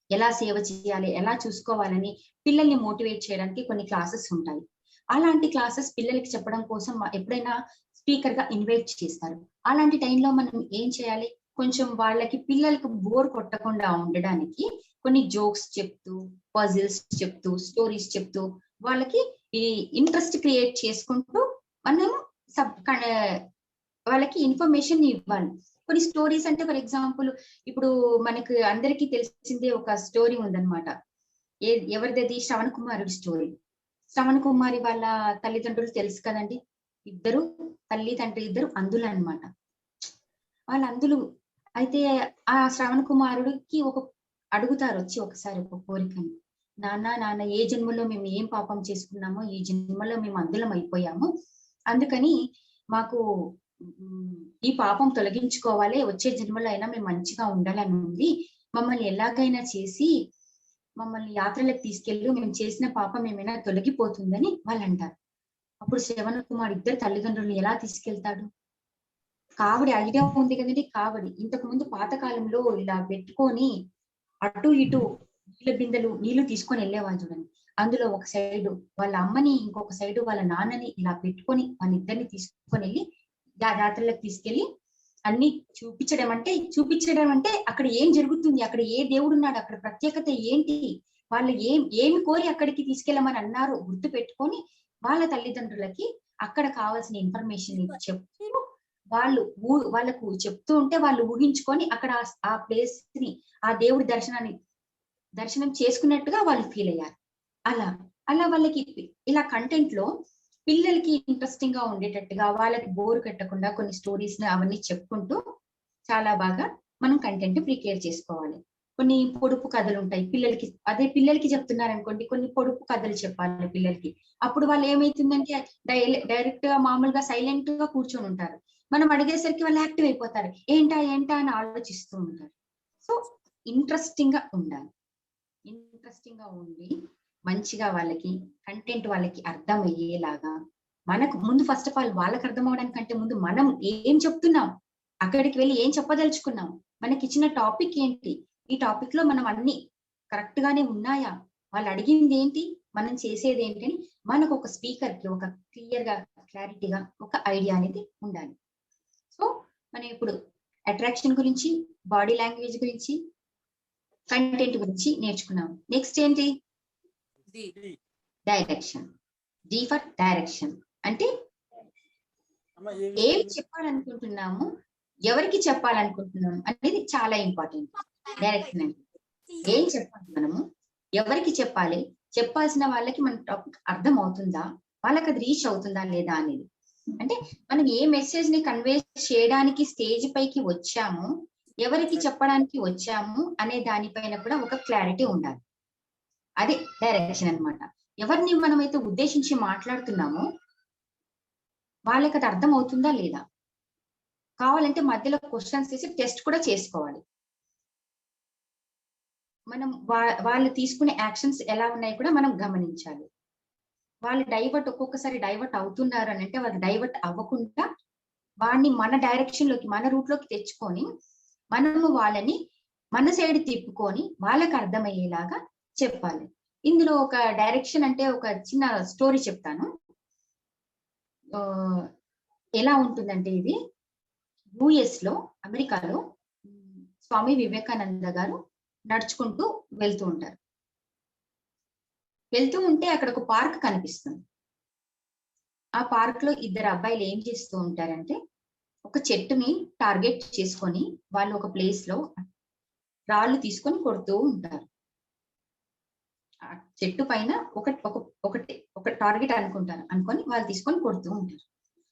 ఎలా సేవ చేయాలి, ఎలా చూసుకోవాలని పిల్లల్ని మోటివేట్ చేయడానికి కొన్ని క్లాసెస్ ఉంటాయి. అలాంటి క్లాసెస్ పిల్లలకి చెప్పడం కోసం ఎప్పుడైనా స్పీకర్ గా ఇన్వైట్ చేస్తారు. అలాంటి టైంలో మనం ఏం చేయాలి? కొంచెం వాళ్ళకి, పిల్లలకు బోర్ కొట్టకుండా ఉండడానికి కొన్ని జోక్స్ చెప్తూ, పజిల్స్ చెప్తూ, స్టోరీస్ చెప్తూ వాళ్ళకి ఈ ఇంట్రెస్ట్ క్రియేట్ చేసుకుంటూ మనం వాళ్ళకి ఇన్ఫర్మేషన్ ఇవ్వాలి. కొన్ని స్టోరీస్ అంటే ఫర్ ఎగ్జాంపుల్, ఇప్పుడు మనకు అందరికీ తెలిసిందే ఒక స్టోరీ ఉందన్నమాట. ఎవరిది? శ్రవణ్ కుమారుడి స్టోరీ. శ్రవణ్ కుమారి వాళ్ళ తల్లిదండ్రులు తెలుసు కదండి, ఇద్దరు తల్లి తండ్రి ఇద్దరు అందులు అన్నమాట. వాళ్ళ అందులు అయితే ఆ శ్రవణ్ కుమారుడికి అడుగుతారు వచ్చి ఒకసారి ఒక కోరికని, నాన్న ఏ జన్మలో మేము ఏం పాపం చేసుకున్నామో ఈ జన్మలో మేము అందులం అయిపోయాము, అందుకని మాకు ఈ పాపం తొలగించుకోవాలి, వచ్చే జన్మలో అయినా మేము మంచిగా ఉండాలని ఉంది, మమ్మల్ని ఎలాగైనా చేసి మమ్మల్ని యాత్రలకు తీసుకెళ్ళు, మేము చేసిన పాపం ఏమైనా తొలగిపోతుందని వాళ్ళు అంటారు. అప్పుడు శ్రవణ్ కుమార్ ఇద్దరు తల్లిదండ్రులను ఎలా తీసుకెళ్తాడు? కావడి ఐడియా ఉంది కదండి, కావడి ఇంతకు ముందు పాతకాలంలో ఇలా పెట్టుకొని అటు ఇటు నీళ్ళ బిందెలు నీళ్లు తీసుకొని వెళ్ళేవాళ్ళు చూడండి. అందులో ఒక సైడు వాళ్ళ అమ్మని, ఇంకొక సైడు వాళ్ళ నాన్నని ఇలా పెట్టుకొని వాళ్ళిద్దరిని తీసుకొని వెళ్ళి యాత్రలకు తీసుకెళ్లి అన్ని చూపించడం అంటే అక్కడ ఏం జరుగుతుంది, అక్కడ ఏ దేవుడు ఉన్నాడు, అక్కడ ప్రత్యేకత ఏంటి, వాళ్ళు ఏమి కోరి అక్కడికి తీసుకెళ్ళమని అన్నారు గుర్తు పెట్టుకొని వాళ్ళ తల్లిదండ్రులకి అక్కడ కావాల్సిన ఇన్ఫర్మేషన్ చెప్తూ వాళ్ళకు చెప్తూ ఉంటే వాళ్ళు ఊహించుకొని అక్కడ ఆ ప్లేస్ ని, ఆ దేవుడి దర్శనం చేసుకున్నట్టుగా వాళ్ళు ఫీల్ అయ్యారు. అలా వాళ్ళకి ఇలా కంటెంట్ లో పిల్లలకి ఇంట్రెస్టింగ్ గా ఉండేటట్టుగా, వాళ్ళకి బోర్ పెట్టకుండా కొన్ని స్టోరీస్ ని అవన్నీ చెప్పుకుంటూ చాలా బాగా మనం కంటెంట్ ప్రిపేర్ చేసుకోవాలి. కొన్ని పొడుపు కథలు ఉంటాయి పిల్లలకి, అదే పిల్లలకి చెప్తున్నారు అనుకోండి, కొన్ని పొడుపు కథలు చెప్పాలి పిల్లలకి. అప్పుడు వాళ్ళు ఏమైతుందంటే డైరెక్ట్ గా మామూలుగా సైలెంట్ గా కూర్చొని ఉంటారు. మనం అడిగేసరికి వాళ్ళు యాక్టివ్ అయిపోతారు, ఏంటా అని ఆలోచిస్తూ ఉంటారు. సో ఇంట్రెస్టింగ్ గా ఉండాలి, ఇంట్రెస్టింగ్ గా ఉండి మంచిగా వాళ్ళకి కంటెంట్ వాళ్ళకి అర్థం అయ్యేలాగా, మనకు ముందు ఫస్ట్ ఆఫ్ ఆల్ వాళ్ళకి అర్థం అవడానికంటే ముందు మనం ఏం చెప్తున్నాం, అక్కడికి వెళ్ళి ఏం చెప్పదలుచుకున్నాం, మనకి ఇచ్చిన టాపిక్ ఏంటి, ఈ టాపిక్ లో మనం అన్ని కరెక్ట్ గానే ఉన్నాయా, వాళ్ళు అడిగింది ఏంటి, మనం చేసేది ఏంటి అని మనకు ఒక స్పీకర్ కి ఒక క్లారిటీగా ఒక ఐడియా అనేది ఉండాలి. సో మనం ఇప్పుడు అట్రాక్షన్ గురించి, బాడీ లాంగ్వేజ్ గురించి, కంటెంట్ గురించి నేర్చుకున్నాం. నెక్స్ట్ ఏంటి? డైరెక్షన్. డి ఫర్ డైరెక్షన్ అంటే ఏం చెప్పాలనుకుంటున్నాము, ఎవరికి చెప్పాలనుకుంటున్నాము అనేది చాలా ఇంపార్టెంట్. డైరెక్షన్ అంటే ఏం చెప్పాలి, మనము ఎవరికి చెప్పాలి, చెప్పాల్సిన వాళ్ళకి మన టాపిక్ అర్థం అవుతుందా, వాళ్ళకి అది రీచ్ అవుతుందా లేదా అనేది. అంటే మనం ఏ మెసేజ్ ని కన్వే చేయడానికి స్టేజ్ పైకి వచ్చాము, ఎవరికి చెప్పడానికి వచ్చాము అనే దానిపైన కూడా ఒక క్లారిటీ ఉండాలి. అది డైరెక్షన్ అన్నమాట. ఎవరిని మనమైతే ఉద్దేశించి మాట్లాడుతున్నామో వాళ్ళకి అది అర్థం అవుతుందా లేదా, కావాలంటే మధ్యలో క్వశ్చన్స్ చేసి టెస్ట్ కూడా చేసుకోవాలి. మనం వాళ్ళు తీసుకునే యాక్షన్స్ ఎలా ఉన్నాయి కూడా మనం గమనించాలి. వాళ్ళు ఒక్కొక్కసారి డైవర్ట్ అవుతున్నారు అని అంటే వాళ్ళు డైవర్ట్ అవ్వకుండా వాడిని మన డైరెక్షన్ లోకి, మన రూట్ లోకి తెచ్చుకొని మనము వాళ్ళని మన సైడ్ తిప్పుకొని వాళ్ళకి అర్థమయ్యేలాగా చెప్పాలి. ఇందులో ఒక డైరెక్షన్ అంటే ఒక చిన్న స్టోరీ చెప్తాను. ఎలా ఉంటుందంటే ఇది యుఎస్ లో, అమెరికాలో స్వామి వివేకానంద గారు నడుచుకుంటూ వెళ్తూ ఉంటారు. వెళ్తూ ఉంటే అక్కడ ఒక పార్క్ కనిపిస్తుంది. ఆ పార్క్ లో ఇద్దరు అబ్బాయిలు ఏం చేస్తూ ఉంటారంటే ఒక చెట్టుని టార్గెట్ చేసుకొని వాళ్ళు ఒక ప్లేస్ లో రాళ్ళు తీసుకొని కొడుతూ ఉంటారు. ఆ చెట్టు పైన ఒక టార్గెట్ అనుకొని వాళ్ళు తీసుకొని కొడుతూ ఉంటారు.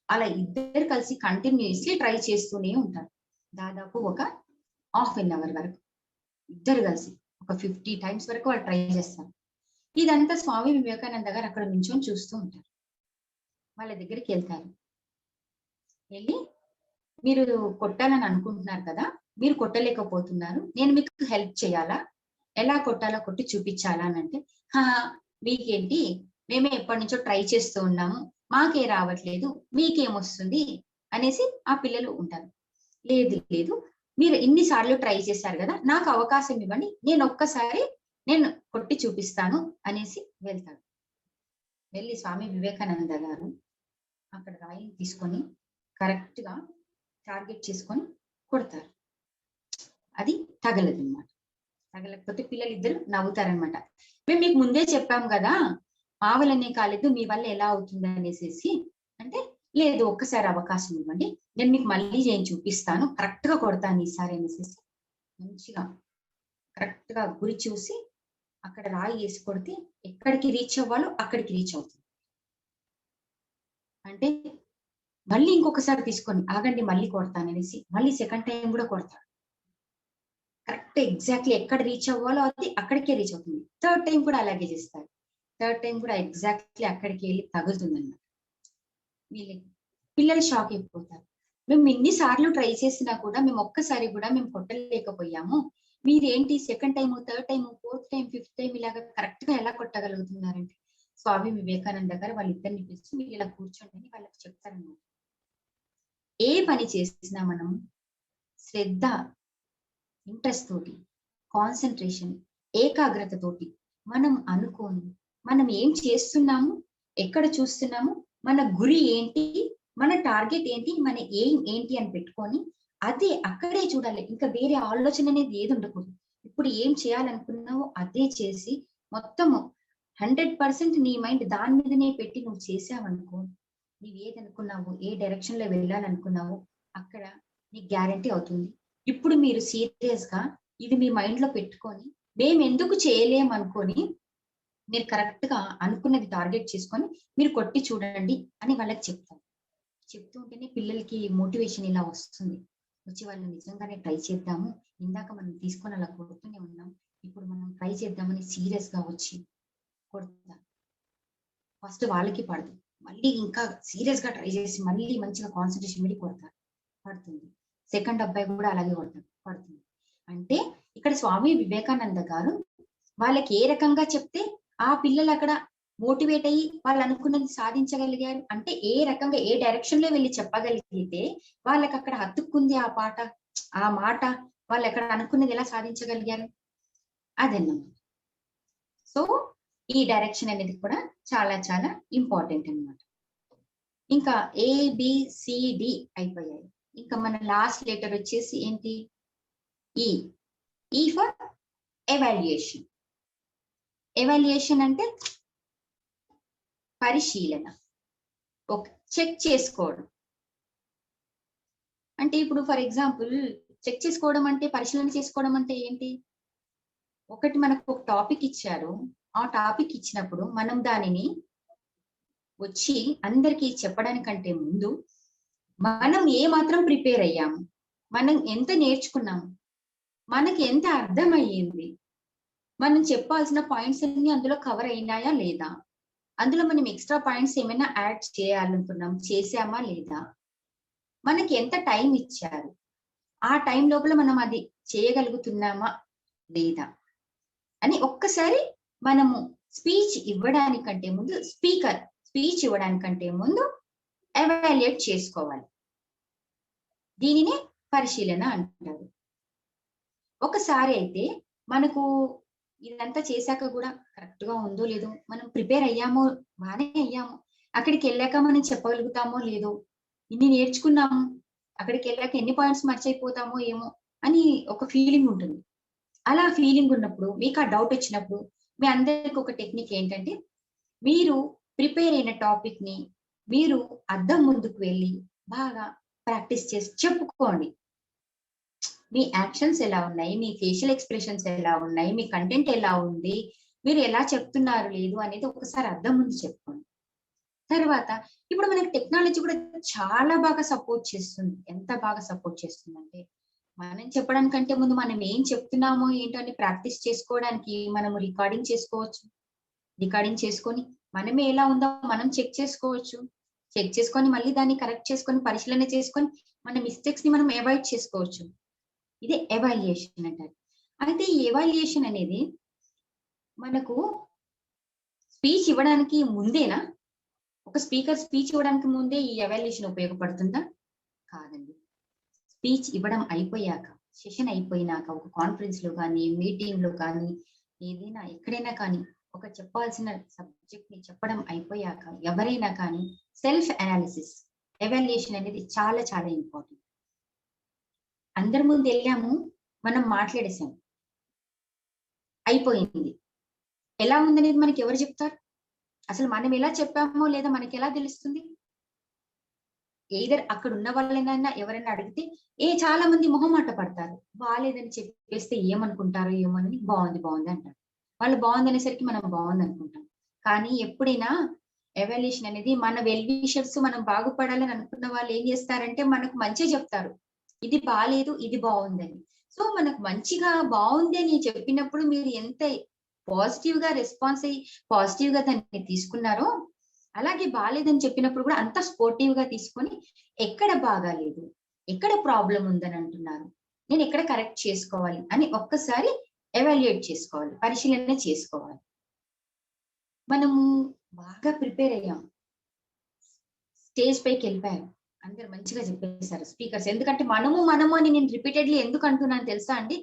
అలా ఇద్దరు కలిసి కంటిన్యూస్లీ ట్రై చేస్తూనే ఉంటారు. దాదాపు ఒక ½ అవర్ వరకు ఇద్దరు కలిసి ఒక 50 times వరకు వాళ్ళు ట్రై చేస్తారు. ఇదంతా స్వామి వివేకానంద గారు అక్కడ నించొని చూస్తూ ఉంటారు. వాళ్ళ దగ్గరికి వెళ్తారు. వెళ్ళి, మీరు కొట్టాలని అనుకుంటున్నారు కదా, మీరు కొట్టలేకపోతున్నారు, నేను మీకు హెల్ప్ చేయాలా, ఎలా కొట్టాలో కొట్టి చూపించాలా అని అంటే, మీకేంటి, మేమే ఎప్పటి నుంచో ట్రై చేస్తూ ఉన్నాము, మాకే రావట్లేదు, మీకేమొస్తుంది అనేసి ఆ పిల్లలు ఉంటారు. లేదు, మీరు ఇన్నిసార్లు ట్రై చేశారు కదా, నాకు అవకాశం ఇవ్వండి, నేను కొట్టి చూపిస్తాను అనేసి వెళ్తాడు. వెళ్ళి స్వామి వివేకానంద గారు అక్కడ రాయిని తీసుకొని కరెక్ట్ గా టార్గెట్ చేసుకొని కొడతారు. అది తగలదు అనమాట. తగలకపోతే పిల్లలు ఇద్దరు నవ్వుతారనమాట. మేము మీకు ముందే చెప్పాం కదా, మా వల్లనే కాలేదు, మీ వల్ల ఎలా అవుతుంది అనేసి అంటే, లేదు ఒక్కసారి అవకాశం ఇవ్వండి, నేను మీకు మళ్ళీ చూపిస్తాను, కరెక్ట్ గా కొడతాను ఈసారి అనేసి మంచిగా కరెక్ట్ గా గురి చూసి అక్కడ రాయి వేసి కొడితే ఎక్కడికి రీచ్ అవ్వాలో అక్కడికి రీచ్ అవుతుంది. అంటే మళ్ళీ ఇంకొకసారి తీసుకొని ఆగండి మళ్ళీ కొడతాను అనేసి మళ్ళీ సెకండ్ టైం కూడా కొడతాడు. కరెక్ట్ ఎగ్జాక్ట్లీ ఎక్కడ రీచ్ అవ్వాలో అది అక్కడికే రీచ్ అవుతుంది. థర్డ్ టైం కూడా అలాగే చేస్తారు. థర్డ్ టైం కూడా ఎగ్జాక్ట్లీ అక్కడికి వెళ్ళి తగులుతుంది అన్నమాట. పిల్లలు షాక్ అయిపోతారు. మేము ఎన్నిసార్లు ట్రై చేసినా కూడా మేము ఒక్కసారి కూడా మేము కొట్టలేకపోయాము, మీరేంటి second time, third time, fourth time, fifth time ఇలాగా కరెక్ట్ గా ఎలా కొట్టగలుగుతున్నారంటే, స్వామి వివేకానంద గారు వాళ్ళిద్దరిని పిలిచి మీరు ఇలా కూర్చోండి అని వాళ్ళకి చెప్తారన్నమాట. ఏ పని చేసినా మనం శ్రద్ధ, ఇంట్రెస్ట్ తోటి, కాన్సన్ట్రేషన్, ఏకాగ్రతతోటి మనం అనుకోని మనం ఏం చేస్తున్నాము, ఎక్కడ చూస్తున్నాము, మన గురి ఏంటి, మన టార్గెట్ ఏంటి, మన ఎయిమ్ ఏంటి అని పెట్టుకొని అదే అక్కడే చూడాలి. ఇంకా వేరే ఆలోచన అనేది ఏది ఉండకూడదు. ఇప్పుడు ఏం చేయాలనుకున్నావో అదే చేసి మొత్తము 100% నీ మైండ్ దాని మీదనే పెట్టి నువ్వు చేసావనుకో, నువ్వు ఏదనుకున్నావో, ఏ డైరెక్షన్ లో వెళ్ళాలనుకున్నావో అక్కడ నీకు గ్యారంటీ అవుతుంది. ఇప్పుడు మీరు సీరియస్ గా ఇది మీ మైండ్ లో పెట్టుకొని మేము ఎందుకు చేయలేం అనుకొని మీరు కరెక్ట్ గా అనుకున్నది టార్గెట్ చేసుకొని మీరు కొట్టి చూడండి అని వాళ్ళకి చెప్తారు. చెప్తూ ఉంటేనే పిల్లలకి మోటివేషన్ ఇలా వస్తుంది. వచ్చి వాళ్ళు నిజంగానే ట్రై చేద్దాము, ఇందాక మనం తీసుకొని అలా కొడుతూనే ఉన్నాం, ఇప్పుడు మనం ట్రై చేద్దామని సీరియస్ గా వచ్చి కొడతారు. ఫస్ట్ వాళ్ళకి పడదు, మళ్ళీ ఇంకా సీరియస్ గా ట్రై చేసి మళ్ళీ మంచిగా కాన్సన్ట్రేషన్ పెట్టి కొడతారు, పడుతుంది. సెకండ్ అబ్బాయి కూడా అలాగే కొడతారు, పడుతుంది. అంటే ఇక్కడ స్వామి వివేకానంద గారు వాళ్ళకి ఏ రకంగా చెప్తే ఆ పిల్లలు అక్కడ మోటివేట్ అయ్యి వాళ్ళు అనుకున్నది సాధించగలిగారు. అంటే ఏ రకంగా ఏ డైరెక్షన్ లో వెళ్ళి చెప్పగలిగితే వాళ్ళకి అక్కడ హత్తుకుంది ఆ పాట, ఆ మాట, వాళ్ళు ఎక్కడ అనుకున్నది ఎలా సాధించగలిగారు అదన్నమాట. సో ఈ డైరెక్షన్ అనేది కూడా చాలా చాలా ఇంపార్టెంట్ అన్నమాట. ఇంకా ABCD అయిపోయాయి. ఇంకా మన లాస్ట్ లెటర్ వచ్చేసి ఏంటి, ఈ ఫర్ ఎవాల్యుయేషన్. ఎవాల్యుయేషన్ అంటే పరిశీలన, ఓకే, చెక్ చేసుకోవడం. అంటే ఇప్పుడు ఫర్ ఎగ్జాంపుల్ చెక్ చేసుకోవడం అంటే, పరిశీలన చేసుకోవడం అంటే ఏంటి, ఒకటి మనకు ఒక టాపిక్ ఇచ్చారు, ఆ టాపిక్ ఇచ్చినప్పుడు మనం దానిని వచ్చి అందరికీ చెప్పడానికంటే ముందు మనం ఏ మాత్రం ప్రిపేర్ అయ్యాము, మనం ఎంత నేర్చుకున్నాము, మనకి ఎంత అర్థమయ్యింది, మనం చెప్పాల్సిన పాయింట్స్ అన్ని అందులో కవర్ అయినాయా లేదా, అందులో మనం ఎక్స్ట్రా పాయింట్స్ ఏమైనా యాడ్ చేయాలనుకున్నాం, చేసామా లేదా, మనకి ఎంత టైం ఇచ్చారు, ఆ టైం లోపల మనం అది చేయగలుగుతున్నామా లేదా అని ఒక్కసారి మనము స్పీచ్ ఇవ్వడానికంటే ముందు, స్పీచ్ ఇవ్వడానికంటే ముందు ఎవాల్యుయేట్ చేసుకోవాలి. దీనినే పరిశీలన అంటారు. ఒకసారి అయితే మనకు ఇదంతా చేశాక కూడా కరెక్ట్ గా ఉందో లేదో, మనం ప్రిపేర్ అయ్యామో, బాగానే అయ్యాము, అక్కడికి వెళ్ళాక మనం చెప్పగలుగుతామో లేదో, ఇన్ని నేర్చుకున్నాము, అక్కడికి వెళ్ళాక ఎన్ని పాయింట్స్ మర్చిపోతామో ఏమో అని ఒక ఫీలింగ్ ఉంటుంది. అలా ఫీలింగ్ ఉన్నప్పుడు, మీకు ఆ డౌట్ వచ్చినప్పుడు మీ అందరికి ఒక టెక్నిక్ ఏంటంటే, మీరు ప్రిపేర్ అయిన టాపిక్ ని మీరు అద్దం ముందుకు వెళ్ళి బాగా ప్రాక్టీస్ చేసి చెప్పుకోండి. మీ యాక్షన్స్ ఎలా ఉన్నాయి, మీ ఫేషియల్ ఎక్స్ప్రెషన్స్ ఎలా ఉన్నాయి, మీ కంటెంట్ ఎలా ఉంది, మీరు ఎలా చెప్తున్నారు లేదు అనేది ఒకసారి అద్దం ముందు చెప్పుకోండి. తర్వాత ఇప్పుడు మనకి టెక్నాలజీ కూడా చాలా బాగా సపోర్ట్ చేస్తుంది. ఎంత బాగా సపోర్ట్ చేస్తుంది అంటే, మనం చెప్పడానికంటే ముందు మనం ఏం చెప్తున్నామో ఏంటో అని ప్రాక్టీస్ చేసుకోవడానికి మనము రికార్డింగ్ చేసుకోవచ్చు. రికార్డింగ్ చేసుకొని మనమే ఎలా ఉందో మనం చెక్ చేసుకోవచ్చు. చెక్ చేసుకొని మళ్ళీ దాన్ని కరెక్ట్ చేసుకొని పరిశీలన చేసుకొని మన మిస్టేక్స్ ని మనం అవాయిడ్ చేసుకోవచ్చు. ఇదే ఎవాల్యుయేషన్ అంటారు. అయితే ఈ ఎవాల్యుయేషన్ అనేది మనకు స్పీచ్ ఇవ్వడానికి ముందేనా, ఒక స్పీకర్ స్పీచ్ ఇవ్వడానికి ముందే ఈ ఎవాల్యుయేషన్ ఉపయోగపడుతుందా? కాదండి. స్పీచ్ ఇవ్వడం అయిపోయాక, సెషన్ అయిపోయినాక, ఒక కాన్ఫరెన్స్ లో కానీ, మీటింగ్ లో కానీ, ఏదైనా ఎక్కడైనా కానీ, ఒక చెప్పాల్సిన సబ్జెక్ట్ ని చెప్పడం అయిపోయాక ఎవరైనా కానీ సెల్ఫ్ అనాలిసిస్, ఎవాల్యుయేషన్ అనేది చాలా చాలా ఇంపార్టెంట్. అందరి ముందు వెళ్ళాము, మనం మాట్లాడేసాం, అయిపోయింది, ఎలా ఉందనేది మనకి ఎవరు చెప్తారు? అసలు మనం ఎలా చెప్పామో లేదా మనకి ఎలా తెలుస్తుంది? ఏదర్ అక్కడ ఉన్న వాళ్ళైనా ఎవరైనా అడిగితే చాలా మంది మొహమాట పడతారు, బాగాలేదని చెప్పేస్తే ఏమనుకుంటారో ఏమోనని బాగుంది బాగుంది అంటారు. వాళ్ళు బాగుంది అనేసరికి మనం బాగుంది అనుకుంటాం. కానీ ఎప్పుడైనా ఎవాల్యుయేషన్ అనేది మన వెల్ విషర్స్, మనం బాగుపడాలని అనుకున్న వాళ్ళు ఏం చేస్తారంటే మనకు మంచిగా చెప్తారు, ఇది బాగాలేదు ఇది బాగుందని. సో మనకు మంచిగా బాగుంది అని చెప్పినప్పుడు మీరు ఎంత పాజిటివ్ గా రెస్పాన్స్ అయ్యి పాజిటివ్ గా దాన్ని తీసుకున్నారో, అలాగే బాగాలేదని చెప్పినప్పుడు కూడా అంత స్పోర్టివ్ గా తీసుకొని ఎక్కడ బాగాలేదు, ఎక్కడ ప్రాబ్లం ఉందని అంటున్నారు, నేను ఎక్కడ కరెక్ట్ చేసుకోవాలి అని ఒక్కసారి ఎవాల్యుయేట్ చేసుకోవాలి, పరిశీలన చేసుకోవాలి. మనము బాగా ప్రిపేర్ అయ్యాం, స్టేజ్ పైకి వెళ్ళిపోయాం, అందరు మంచిగా చెప్పేశారు స్పీకర్స్. ఎందుకంటే మనము అని నేను రిపీటెడ్లీ ఎందుకు అంటున్నాను తెలుసా అండి,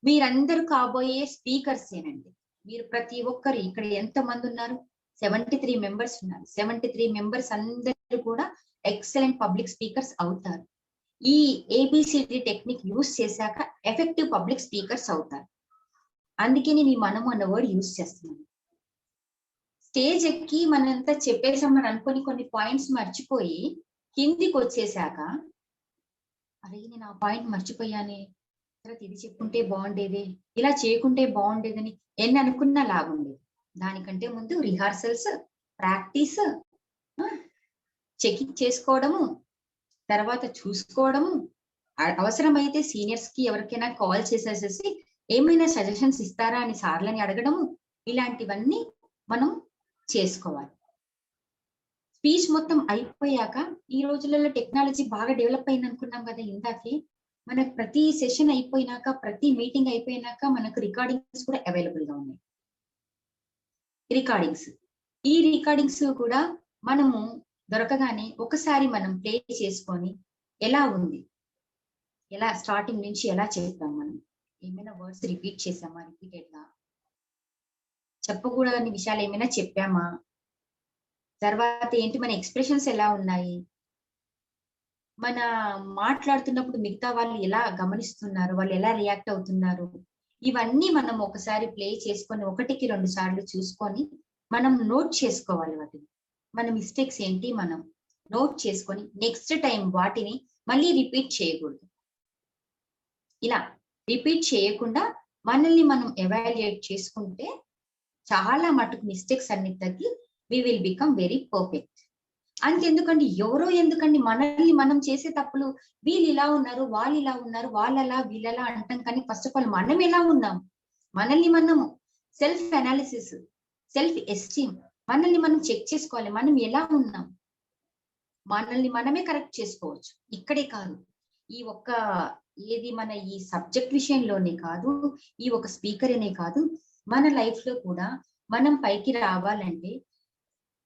మీరందరూ కాబోయే స్పీకర్స్ ఏనండి. మీరు ప్రతి ఒక్కరు ఇక్కడ ఎంత మంది ఉన్నారు, 73 మెంబర్స్ ఉన్నారు. 73 మెంబర్స్ అందరూ కూడా ఎక్సలెంట్ పబ్లిక్ స్పీకర్స్ అవుతారు. ఈ ఏబిసిడి టెక్నిక్ యూస్ చేశాక ఎఫెక్టివ్ పబ్లిక్ స్పీకర్స్ అవుతారు. అందుకే నేను ఈ మనము అన్న వర్డ్ యూస్ చేస్తున్నాను. స్టేజ్ ఎక్కి మనంతా చెప్పేసామని అనుకొని కొన్ని పాయింట్స్ మర్చిపోయి కిందికి వచ్చేసాక, అరే నేను ఆ పాయింట్ మర్చిపోయానే, తర్వాత ఇది చెప్పుకుంటే బాగుండేది, ఇలా చేయకుంటే బాగుండేదని ఎన్ని అనుకున్నా లాభం లేదు. దానికంటే ముందు రిహార్సల్స్, ప్రాక్టీస్, చెకింగ్ చేసుకోవడము, తర్వాత చూసుకోవడము, అవసరమైతే సీనియర్స్ కి ఎవరికైనా కాల్ చేసేసేసి ఏమైనా సజెషన్స్ ఇస్తారా అని సార్లని అడగడము, ఇలాంటివన్నీ మనం చేసుకోవాలి. స్పీచ్ మొత్తం అయిపోయాక, ఈ రోజులలో టెక్నాలజీ బాగా డెవలప్ అయింది అనుకున్నాం కదా ఇందాకే, మనకు ప్రతి సెషన్ అయిపోయినాక, ప్రతి మీటింగ్ అయిపోయినాక మనకు రికార్డింగ్స్ కూడా అవైలబుల్ గా ఉన్నాయి. ఈ రికార్డింగ్స్ కూడా మనము దొరకగానే ఒకసారి మనం ప్లే చేసుకొని ఎలా ఉంది, ఎలా స్టార్టింగ్ నుంచి ఎలా చేస్తాం, మనం ఏమైనా వర్డ్స్ రిపీట్ చేసామా, రిపీటెడ్ గా చెప్పకూడని విషయాలు ఏమైనా చెప్పామా, తర్వాత ఏంటి మన ఎక్స్ప్రెషన్స్ ఎలా ఉన్నాయి, మన మాట్లాడుతున్నప్పుడు మిగతా వాళ్ళు ఎలా గమనిస్తున్నారు, వాళ్ళు ఎలా రియాక్ట్ అవుతున్నారు, ఇవన్నీ మనం ఒకసారి ప్లే చేసుకొని 1కి 2 సార్లు చూసుకొని మనం నోట్ చేసుకోవాలి. వాటిని మన మిస్టేక్స్ ఏంటి మనం నోట్ చేసుకొని నెక్స్ట్ టైం వాటిని మళ్ళీ రిపీట్ చేయకూడదు. ఇలా రిపీట్ చేయకుండా మనల్ని మనం ఎవాల్యుయేట్ చేసుకుంటే చాలా మటుకు మిస్టేక్స్ అన్ని తగ్గి we will become very perfect. అంతెందుకండి, ఎవరో ఎందుకండి, మనల్ని మనం చేసే తప్పులు, వీళ్ళు ఇలా ఉన్నారు, వాళ్ళు ఇలా ఉన్నారు, వాళ్ళలా వీళ్ళలా అంటాం. కానీ ఫస్ట్ ఆఫ్ ఆల్ మనం ఎలా ఉన్నాం, మనల్ని మనము సెల్ఫ్ అనాలిసిస్, సెల్ఫ్ ఎస్టీమ్, మనల్ని మనం చెక్ చేసుకోవాలి. మనం ఎలా ఉన్నాం, మనల్ని మనమే కరెక్ట్ చేసుకోవచ్చు. ఇక్కడే కాదు, ఈ ఒక్క ఏది మన ఈ సబ్జెక్ట్ విషయంలోనే కాదు, ఈ ఒక స్పీకర్ అనే కాదు, మన లైఫ్ లో కూడా మనం పైకి రావాలంటే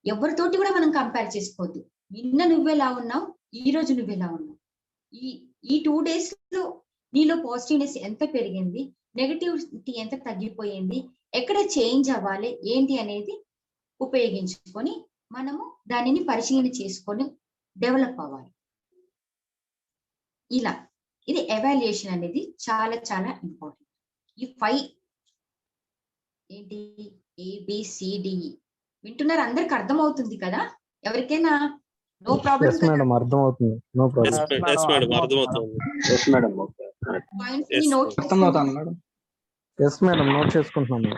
ఎవరితోటి కూడా మనం కంపేర్ చేసుకోవద్దు. నిన్న నువ్వెలా ఉన్నావు, ఈ రోజు నువ్వెలా ఉన్నావు, ఈ 2 days లో నీలో పాజిటివ్నెస్ ఎంత పెరిగింది, నెగటివిటీ ఎంత తగ్గిపోయింది, ఎక్కడ చేంజ్ అవ్వాలి ఏంటి అనేది ఉపయోగించుకొని మనము దానిని పరిశీలన చేసుకొని డెవలప్ అవ్వాలి. ఇలా ఇది ఎవాల్యుయేషన్ అనేది చాలా చాలా ఇంపార్టెంట్. ఈ 5 ఏంటి, ABCDE వింటున్నారు, అందరికి అర్థం అవుతుంది కదా? ఎవరికైనా నో ప్రాబ్లం? మేడం అర్థం అవుతుంది, no problem. Yes madam, note చేసుకుంటున్నాం.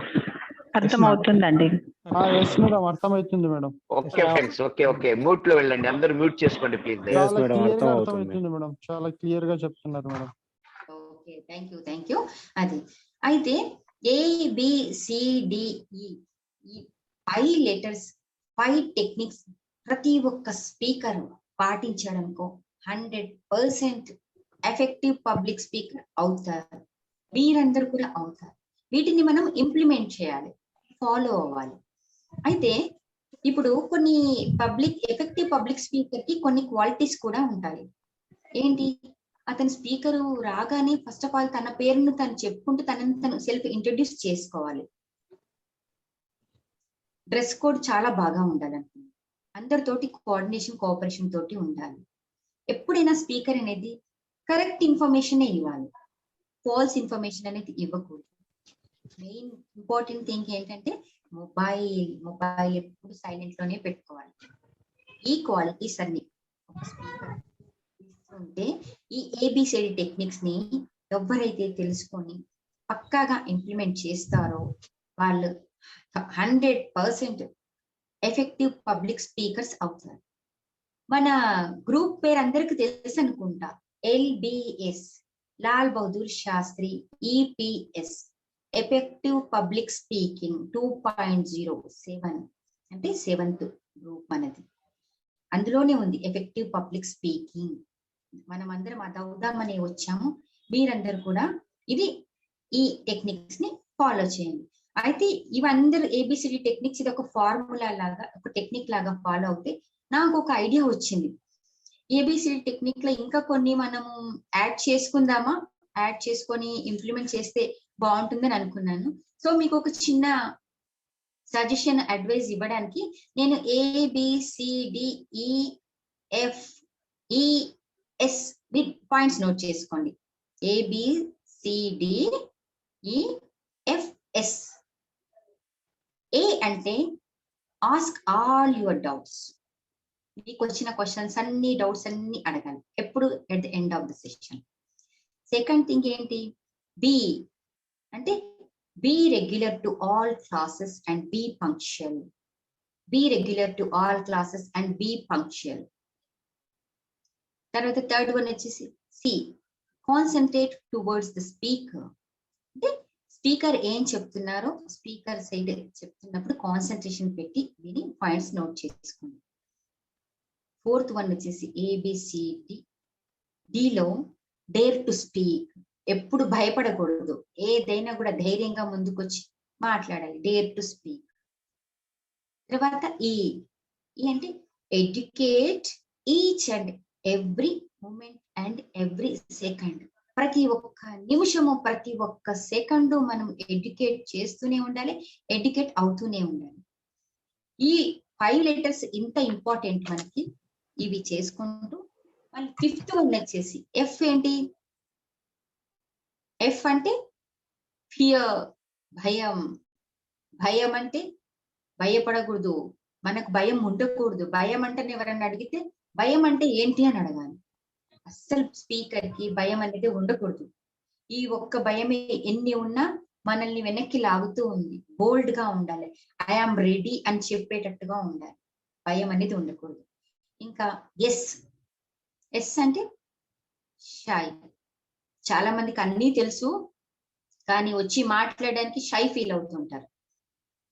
అర్థం అవుతుందండి. మేడం అర్థమవుతుంది madam. Okay friends, okay mute లో వెళ్ళండి, అందరూ మ్యూట్ చేసుకోండి ప్లీజ్. అర్థమవుతుంది మేడం, చాలా క్లియర్ గా చెప్తున్నారు మేడం. Okay, thank you. అది అయితే ABCDE ఈ 5 లెటర్స్, 5 టెక్నిక్స్ ప్రతి ఒక్క స్పీకర్ పాటించడంకో 100% ఎఫెక్టివ్ పబ్లిక్ స్పీకర్ అవుతారు. మీరందరూ కూడా అవుతారు. వీటిని మనం ఇంప్లిమెంట్ చేయాలి, ఫాలో అవ్వాలి. అయితే ఇప్పుడు కొన్ని ఎఫెక్టివ్ పబ్లిక్ స్పీకర్ కి కొన్ని క్వాలిటీస్ కూడా ఉంటాయి. ఏంటి, అతని స్పీకరు రాగానే ఫస్ట్ ఆఫ్ ఆల్ తన పేరును తను చెప్పుకుంటూ తను సెల్ఫ్ ఇంట్రడ్యూస్ చేసుకోవాలి. డ్రెస్ కోడ్ చాలా బాగా ఉండాలనుకుంది, అందరితోటి కోఆపరేషన్ తోటి ఉండాలి. ఎప్పుడైనా స్పీకర్ అనేది కరెక్ట్ ఇన్ఫర్మేషన్ ఇవ్వాలి, ఫాల్స్ ఇన్ఫర్మేషన్ అనేది ఇవ్వకూడదు. మెయిన్ ఇంపార్టెంట్ థింగ్ ఏంటంటే మొబైల్ ఎప్పుడు సైలెంట్ లోనే పెట్టుకోవాలి. ఈ క్వాలిటీస్ అన్ని ఒక స్పీకర్ ఉంటే ఈ ABCD టెక్నిక్స్ ని ఎవరైతే తెలుసుకొని పక్కాగా ఇంప్లిమెంట్ చేస్తారో వాళ్ళు 100% ఎఫెక్టివ్ పబ్లిక్ స్పీకర్స్ అవుతారు. మన గ్రూప్ పేరు అందరికి తెలుసు అనుకుంటా, LBS, Lal Bahadur Shastri EPS, effective public speaking 2.07, అంటే 7th గ్రూప్ మనది. అందులోనే ఉంది ఎఫెక్టివ్ పబ్లిక్ స్పీకింగ్. మనం అందరం అదవుదామని వచ్చాము. మీరందరూ కూడా ఈ టెక్నిక్స్ ని ఫాలో చేయండి. అయితే ఇవందరూ ABCD టెక్నిక్స్, ఇది ఒక ఫార్ములా లాగా, ఒక టెక్నిక్ లాగా ఫాలో అవుతే నాకు ఒక ఐడియా వచ్చింది. ఏబిసిడి టెక్నిక్ లో ఇంకా కొన్ని మనము యాడ్ చేసుకుందామా, యాడ్ చేసుకొని ఇంప్లిమెంట్ చేస్తే బాగుంటుందని అనుకున్నాను. సో మీకు ఒక చిన్న సజెషన్, అడ్వైస్ ఇవ్వడానికి నేను ABCDEFES పాయింట్స్ నోట్ చేసుకోండి. ABCDEFS. ఏ అంటే ఆస్క్ ఆల్ యువర్ డౌట్స్. మీకు వచ్చిన క్వశ్చన్స్ అన్ని, డౌట్స్ అన్ని అడగాలి ఎప్పుడు, at the end of the session. Second thing ఏంటి, బి అంటే be regular to all classes and be punctual. Be regular to all classes and be punctual. తర్వాత third one వచ్చేసి C, concentrate towards the speaker. అంటే speaker ఏం చెప్తున్నారో, speaker side చెప్తున్నప్పుడు concentration పెట్టి దీని పాయింట్స్ నోట్ చేసుకోండి. ఫోర్త్ వన్ వచ్చేసి ABCD. డిలో డేర్ టు స్పీక్. ఎప్పుడు భయపడకూడదు, ఏదైనా కూడా ధైర్యంగా ముందుకొచ్చి మాట్లాడాలి, డేర్ టు స్పీక్. తర్వాత ఈ అంటే educate each and every moment and every second. ప్రతి ఒక్క నిమిషము, ప్రతి ఒక్క సెకండు మనం ఎడ్యుకేట్ చేస్తూనే ఉండాలి, ఎడ్యుకేట్ అవుతూనే ఉండాలి. ఈ 5 లెటర్స్ ఇంత ఇంపార్టెంట్ మనకి. ఇవి చేసుకుంటూ మళ్ళీ ఫిఫ్త్ వన్ వచ్చేసి ఎఫ్. ఏంటి ఎఫ్ అంటే ఫియర్, భయం. భయం అంటే భయపడకూడదు, మనకు భయం ఉండకూడదు. భయం అంటే ఎవరన్నా అడిగితే భయం అంటే ఏంటి అని అడగాలి. అస్సలు స్పీకర్ కి భయం అనేది ఉండకూడదు. ఈ ఒక్క భయమే ఎన్ని ఉన్నా మనల్ని వెనక్కి లాగుతూ ఉంది. బోల్డ్ గా ఉండాలి, ఐఆమ్ రెడీ అని చెప్పేటట్టుగా ఉండాలి, భయం అనేది ఉండకూడదు. ఇంకా ఎస్. ఎస్ అంటే షై. చాలా మందికి అన్నీ తెలుసు కానీ వచ్చి మాట్లాడడానికి షై ఫీల్ అవుతుంటారు.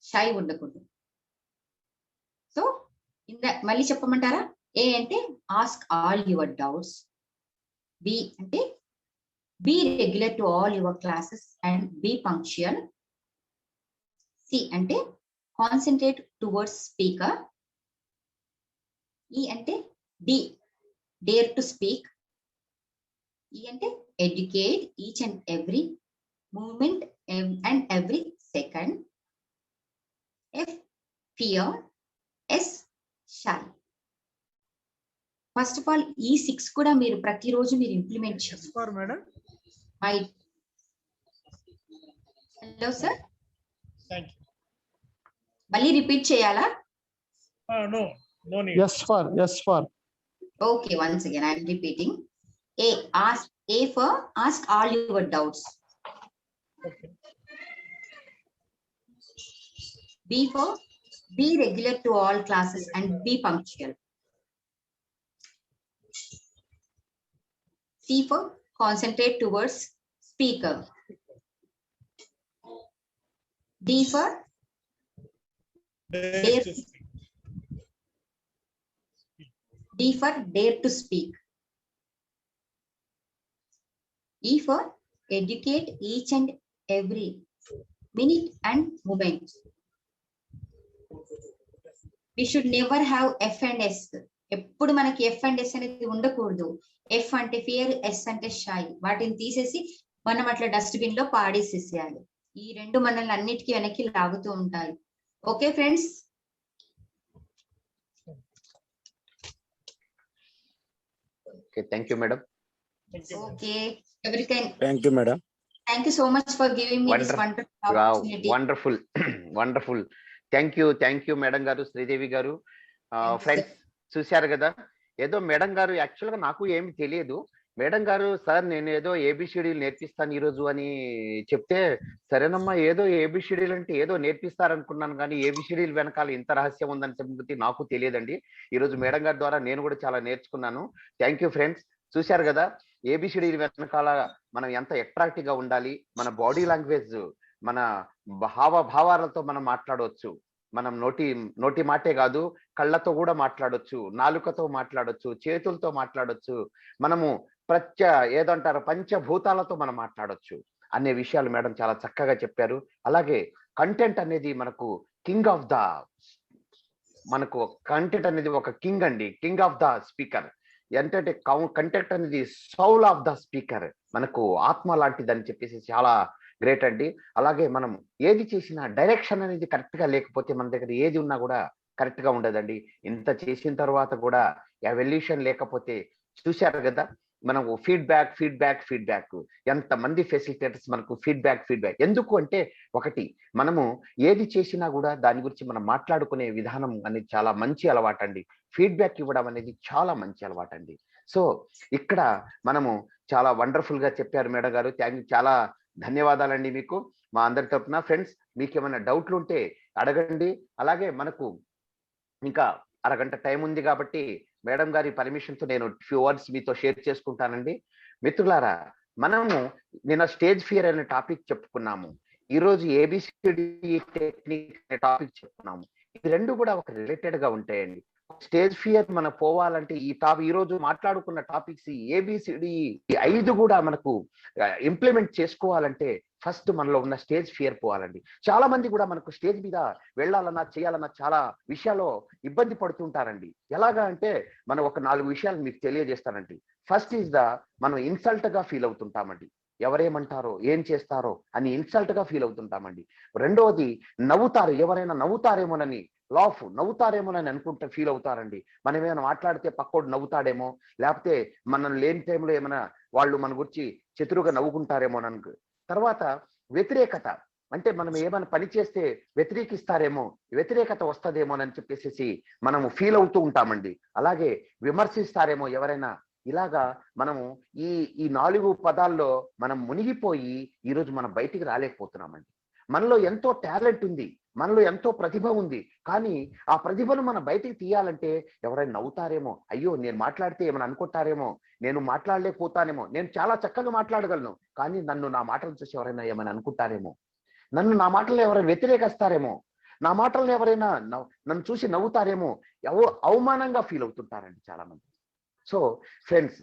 షై ఉండకూడదు. సో మళ్ళీ చెప్పమంటారా? ఏ అంటే ask all your doubts. B అంటే be regular to all your classes and be punctual. C అంటే కాన్సన్ట్రేట్ టువర్డ్స్ స్పీకర్. ఈ అంటే డేర్ టు స్పీక్. ఈ అంటే educate each and every moment and every second. F fear. S shy. First of all ఈ 6 కూడా మీరు ప్రతిరోజు మీరు implement చేస్తారు madam. Hello sir, మళ్ళీ రిపీట్ చేయాలా? No need. Yes for. Okay, once again I am repeating. A for ask all your doubts. Okay. B for be regular to all classes and be punctual. C for concentrate towards speaker. D for dare. D for dare to speak. E for educate each and every minute and moment. We should never have F and S. ఎప్పుడు మనకి F and S అనేది ఉండకూడదు. F అంటే fear, S అంటే shy. వాటిని తీసేసి మనం అట్లా డస్ట్బిన్ లో పాడేసేసేయాలి. ఈ రెండు మనల్ని అన్నిటికీ వెనక్కి లాగుతూ ఉంటాయి. Okay friends? Okay, thank you, madam. Okay, everything. Thank you, madam. Thank you so much for giving me this wonderful opportunity. Wow, wonderful. Wonderful. Thank you, madam గారు, శ్రీదేవి గారు. ఫ్రెండ్స్ చూశారు కదా, ఏదో మేడం గారు యాక్చువల్ గా నాకు ఏమి తెలియదు. మేడం గారు సార్ నేను ఏదో ఏబిసిడీలు నేర్పిస్తాను ఈ రోజు అని చెప్తే, సరేనమ్మా ఏదో ఏబిసిడీలు అంటే ఏదో నేర్పిస్తారనుకున్నాను కానీ ఏబిసిడీలు వెనకాల ఇంత రహస్యం ఉందని సంగతి నాకు తెలియదండి. ఈ రోజు మేడం గారి ద్వారా నేను కూడా చాలా నేర్చుకున్నాను. Thank you friends. చూశారు కదా, ఏబిసిడీలు వెనకాల మనం ఎంత అట్రాక్టివ్ గా ఉండాలి, మన బాడీ లాంగ్వేజ్, మన హావభావాలతో మనం మాట్లాడవచ్చు. మనం నోటి మాటే కాదు, కళ్ళతో కూడా మాట్లాడొచ్చు, నాలుకతో మాట్లాడొచ్చు, చేతులతో మాట్లాడొచ్చు, మనము ఏదంటారు పంచభూతాలతో మనం మాట్లాడొచ్చు అనే విషయాలు మేడం చాలా చక్కగా చెప్పారు. అలాగే కంటెంట్ అనేది మనకు కింగ్ ఆఫ్ ద, మనకు కంటెంట్ అనేది ఒక కింగ్ అండి, కింగ్ ఆఫ్ ద స్పీకర్. ఏంటంటే కంటెంట్ అనేది సౌల్ ఆఫ్ ద స్పీకర్, మనకు ఆత్మ లాంటిదని చెప్పేసి చాలా గ్రేట్ అండి. అలాగే మనం ఏది చేసినా డైరెక్షన్ అనేది కరెక్ట్ గా లేకపోతే మన దగ్గర ఏది ఉన్నా కూడా కరెక్ట్ గా ఉండదండి. ఇంత చేసిన తర్వాత కూడా ఎవల్యూషన్ లేకపోతే చూశారు కదా, మనకు ఫీడ్బ్యాక్ ఎంతమంది ఫెసిలిటేటర్స్ మనకు ఫీడ్బ్యాక్ ఎందుకు అంటే, ఒకటి మనము ఏది చేసినా కూడా దాని గురించి మనం మాట్లాడుకునే విధానం అనేది చాలా మంచి అలవాటు అండి. ఫీడ్బ్యాక్ ఇవ్వడం అనేది చాలా మంచి అలవాటు అండి. సో ఇక్కడ మనము చాలా వండర్ఫుల్ గా చెప్పారు మేడం గారు, చాలా ధన్యవాదాలండి మీకు మా అందరి తరపున. ఫ్రెండ్స్, మీకు ఏమైనా డౌట్లు ఉంటే అడగండి. అలాగే మనకు ఇంకా అరగంట టైం ఉంది కాబట్టి మేడం గారి పర్మిషన్ తో నేను ఫ్యూ వర్డ్స్ మీతో షేర్ చేసుకుంటానండి. మిత్రులారా, మనము నిన్న స్టేజ్ ఫియర్ అనే టాపిక్ చెప్పుకున్నాము, ఈ రోజు ఏబిసిడి టెక్నిక్ అనే టాపిక్ చెప్పుకున్నాము. ఇది రెండు కూడా ఒక రిలేటెడ్ గా ఉంటాయండి. స్టేజ్ ఫియర్ మనం పోవాలంటే ఈ రోజు మాట్లాడుకున్న టాపిక్స్ ఏబిసిడి 5 కూడా మనకు ఇంప్లిమెంట్ చేసుకోవాలంటే ఫస్ట్ మనలో ఉన్న స్టేజ్ ఫియర్ పోవాలండి. చాలా మంది కూడా మనకు స్టేజ్ మీద వెళ్ళాలన్నా చేయాలన్నా చాలా విషయాల్లో ఇబ్బంది పడుతుంటారండి. ఎలాగా అంటే, మనం ఒక 4 విషయాలు మీకు తెలియజేస్తానండి. ఫస్ట్ ఈజ్ మనం ఇన్సల్ట్ గా ఫీల్ అవుతుంటామండి, ఎవరేమంటారో ఏం చేస్తారో అని ఇన్సల్ట్ గా ఫీల్ అవుతుంటామండి. రెండవది నవ్వుతారు, ఎవరైనా నవ్వుతారేమోనని నవ్వుతారేమోనని అనుకుంటే ఫీల్ అవుతారండి. మనం ఏమైనా మాట్లాడితే పక్కోడు నవ్వుతాడేమో, లేకపోతే మనం లేని టైంలో ఏమైనా వాళ్ళు మన గురించి చతురుగా నవ్వుకుంటారేమోనని. తర్వాత వ్యతిరేకత, అంటే మనం ఏమైనా పని చేస్తే వ్యతిరేకత వస్తుందేమోనని చెప్పేసి మనము ఫీల్ అవుతూ ఉంటామండి. అలాగే విమర్శిస్తారేమో ఎవరైనా. ఇలాగా మనము ఈ 4 పదాల్లో మనం మునిగిపోయి ఈరోజు మనం బయటికి రాలేకపోతున్నామండి. మనలో ఎంతో టాలెంట్ ఉంది, మనలో ఎంతో ప్రతిభ ఉంది, కానీ ఆ ప్రతిభను మనం బయటికి తీయాలంటే ఎవరైనా నవ్వుతారేమో, అయ్యో నేను మాట్లాడితే ఏమైనా అనుకుంటారేమో, నేను మాట్లాడలేకపోతానేమో, నేను చాలా చక్కగా మాట్లాడగలను కానీ నన్ను నా మాటలు చూసి ఎవరైనా ఏమైనా అనుకుంటారేమో, నా మాటలను ఎవరైనా వ్యతిరేకిస్తారేమో, నా మాటలను ఎవరైనా నన్ను చూసి నవ్వుతారేమో, అవమానంగా ఫీల్ అవుతుంటారండి చాలా మంది. సో ఫ్రెండ్స్,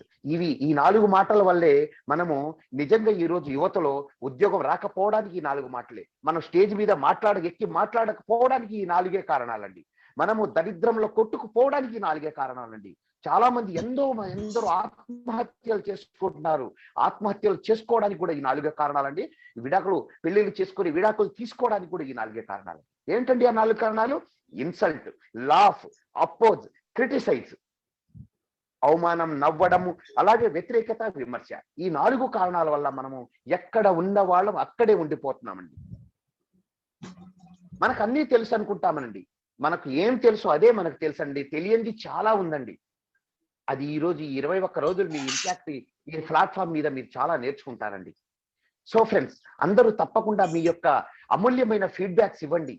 ఈ 4 మాటల వల్లే మనము నిజంగా ఈ రోజు యువతలో ఉద్యోగం రాకపోవడానికి ఈ 4 మాటలే, మనం స్టేజ్ మీద మాట్లాడకపోవడానికి ఈ 4 కారణాలండి, మనము దరిద్రంలో కొట్టుకుపోవడానికి ఈ 4 కారణాలండి. చాలా మంది ఎందరో ఆత్మహత్యలు చేసుకుంటున్నారు. ఆత్మహత్యలు చేసుకోవడానికి కూడా ఈ 4 కారణాలండి. పెళ్లిళ్ళు చేసుకుని విడాకులు తీసుకోవడానికి కూడా ఈ 4 కారణాలు. ఏంటండి ఆ 4 కారణాలు? ఇన్సల్ట్, లాఫ్, అపోజ్, క్రిటిసైజ్, అవమానం, నవ్వడము, అలాగే వ్యతిరేకత, విమర్శ. ఈ 4 కారణాల వల్ల మనము ఎక్కడ ఉన్న వాళ్ళం అక్కడే ఉండిపోతున్నామండి. మనకు అన్నీ తెలుసు అనుకుంటామనండి, మనకు ఏం తెలుసు అదే మనకు తెలుసండి, తెలియంది చాలా ఉందండి. అది ఈ రోజు 21 రోజులు మీ ఇంపాక్ట్ ఈ ప్లాట్ఫామ్ మీద మీరు చాలా నేర్చుకుంటారండి. సో ఫ్రెండ్స్, అందరూ తప్పకుండా మీ యొక్క అమూల్యమైన ఫీడ్బ్యాక్స్ ఇవ్వండి.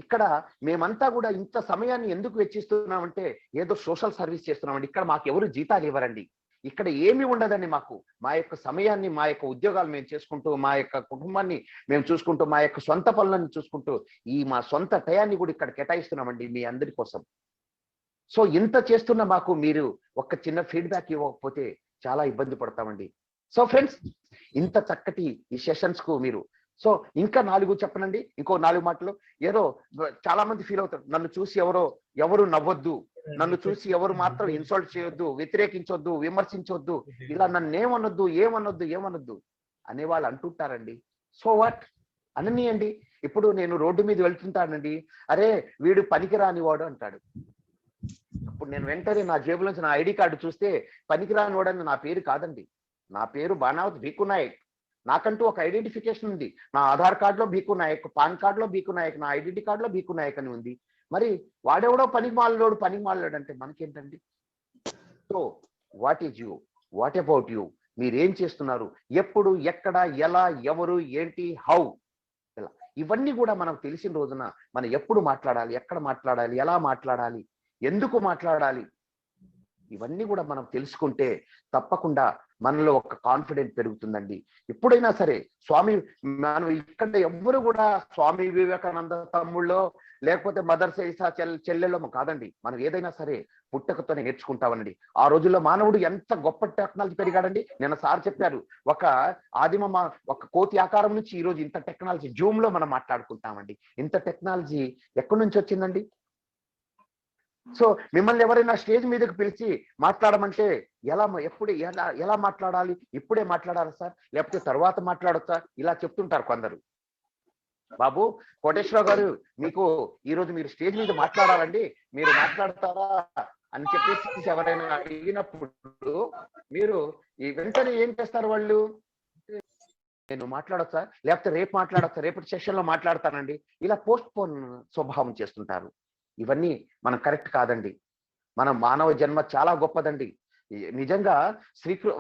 ఇక్కడ మేమంతా కూడా ఇంత సమయాన్ని ఎందుకు వెచ్చిస్తున్నామంటే ఏదో సోషల్ సర్వీస్ చేస్తున్నామండి. ఇక్కడ మాకు ఎవరు జీతాలు ఇవ్వరండి, ఇక్కడ ఏమి ఉండదండి. మాకు మా యొక్క సమయాన్ని, మా యొక్క ఉద్యోగాలు మేము చేసుకుంటూ, మా యొక్క కుటుంబాన్ని మేము చూసుకుంటూ, మా యొక్క సొంత పనులను చూసుకుంటూ మా సొంత టయాన్ని కూడా ఇక్కడ కేటాయిస్తున్నామండి మీ అందరి కోసం. సో ఇంత చేస్తున్న మాకు మీరు ఒక చిన్న ఫీడ్బ్యాక్ ఇవ్వకపోతే చాలా ఇబ్బంది పడతామండి. సో ఫ్రెండ్స్, ఇంత చక్కటి ఈ సెషన్స్ కు మీరు ఇంకా 4 చెప్పనండి, ఇంకో 4 మాటలు. ఏదో చాలా మంది ఫీల్ అవుతారు, నన్ను చూసి ఎవరు నవ్వొద్దు, నన్ను చూసి ఎవరు మాత్రం ఇన్సల్ట్ చేయొద్దు, వ్యతిరేకించొద్దు, విమర్శించొద్దు, ఇలా నన్ను ఏమనొద్దు అనే వాళ్ళు అంటుంటారండి. So what అననీయండి. ఇప్పుడు నేను రోడ్డు మీద వెళ్తుంటానండి, అరే వీడు పనికిరాని వాడు అంటాడు. అప్పుడు నేను వెంటనే నా జేబులోంచి నా ఐడి కార్డు చూస్తే పనికిరాని వాడని నా పేరు కాదండి, నా పేరు బాణావత్ భీకు నాయక్. నాకంటూ ఒక ఐడెంటిఫికేషన్ ఉంది. నా ఆధార్ కార్డులో భీకు నాయక్, పాన్ కార్డులో భీకు నాయక్, నా ఐడెంటిటీ కార్డులో భీకు నాయక్ అని ఉంది. మరి వాడెవడో పనికి మాలోడు అంటే మనకేంటండి? So what is you, what about you? మీరేం చేస్తున్నారు, ఎప్పుడు, ఎక్కడ, ఎలా, ఎవరు, ఏంటి, హౌ, ఇలా ఇవన్నీ కూడా మనకు తెలిసిన రోజున మనం ఎప్పుడు మాట్లాడాలి, ఎక్కడ మాట్లాడాలి, ఎలా మాట్లాడాలి, ఎందుకు మాట్లాడాలి, ఇవన్నీ కూడా మనం తెలుసుకుంటే తప్పకుండా మనలో ఒక కాన్ఫిడెంట్ పెరుగుతుందండి. ఎప్పుడైనా సరే మనం ఇక్కడ ఎవ్వరు కూడా స్వామి వివేకానంద తమ్ముళ్ళో లేకపోతే మదర్ తెరెసా చెల్లెలో కాదండి. మనం ఏదైనా సరే పుట్టకతోనే నేర్చుకుంటామనండి. ఆ రోజుల్లో మానవుడు ఎంత గొప్ప టెక్నాలజీ పెరిగాడండి. నిన్న సార్ చెప్పారు, ఒక కోతి ఆకారం నుంచి ఈ రోజు ఇంత టెక్నాలజీ, జూమ్ లో మనం మాట్లాడుకుంటామండి. ఇంత టెక్నాలజీ ఎక్కడి నుంచి వచ్చిందండి? సో మిమ్మల్ని ఎవరైనా స్టేజ్ మీదకి పిలిచి మాట్లాడమంటే ఎప్పుడు ఎలా మాట్లాడాలి? ఇప్పుడే మాట్లాడాలి సార్, లేకపోతే తర్వాత మాట్లాడొచ్చా? ఇలా చెప్తుంటారు కొందరు. బాబు కోటేశ్వరరావు గారు, మీకు ఈరోజు మీరు స్టేజ్ మీద మాట్లాడాలండి, మీరు మాట్లాడతారా అని చెప్పేసి ఎవరైనా అడిగినప్పుడు మీరు ఈ వెంటనే ఏం చేస్తారు? వాళ్ళు నేను మాట్లాడొచ్చా, లేకపోతే రేపు మాట్లాడొచ్చా, రేపటి సెషన్ లో మాట్లాడతానండి, ఇలా పోస్ట్ పోన్ స్వభావం చేస్తుంటారు. ఇవన్నీ మనం కరెక్ట్ కాదండి. మన మానవ జన్మ చాలా గొప్పదండి. నిజంగా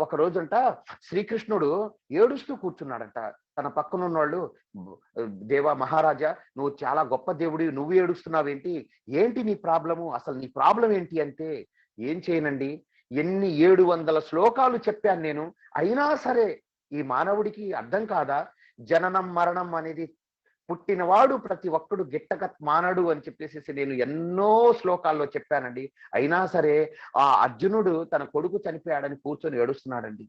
ఒక రోజంట శ్రీకృష్ణుడు ఏడుస్తూ కూర్చున్నాడంట. తన పక్కన ఉన్నవాళ్ళు, దేవా మహారాజా, నువ్వు చాలా గొప్ప దేవుడి, నువ్వు ఏడుస్తున్నావేంటి, ఏంటి నీ ప్రాబ్లము, అసలు నీ ప్రాబ్లం ఏంటి అంటే, ఏం చేయనండి, ఎన్ని 700 శ్లోకాలు చెప్పాను నేను, అయినా సరే ఈ మానవుడికి అర్థం కాదా, జననం మరణం అనేది పుట్టినవాడు ప్రతి ఒక్కడు గిట్టక మానడు అని చెప్పేసి నేను ఎన్నో శ్లోకాల్లో చెప్పానండి. అయినా సరే ఆ అర్జునుడు తన కొడుకు చనిపోయాడని కూర్చొని ఏడుస్తున్నాడండి.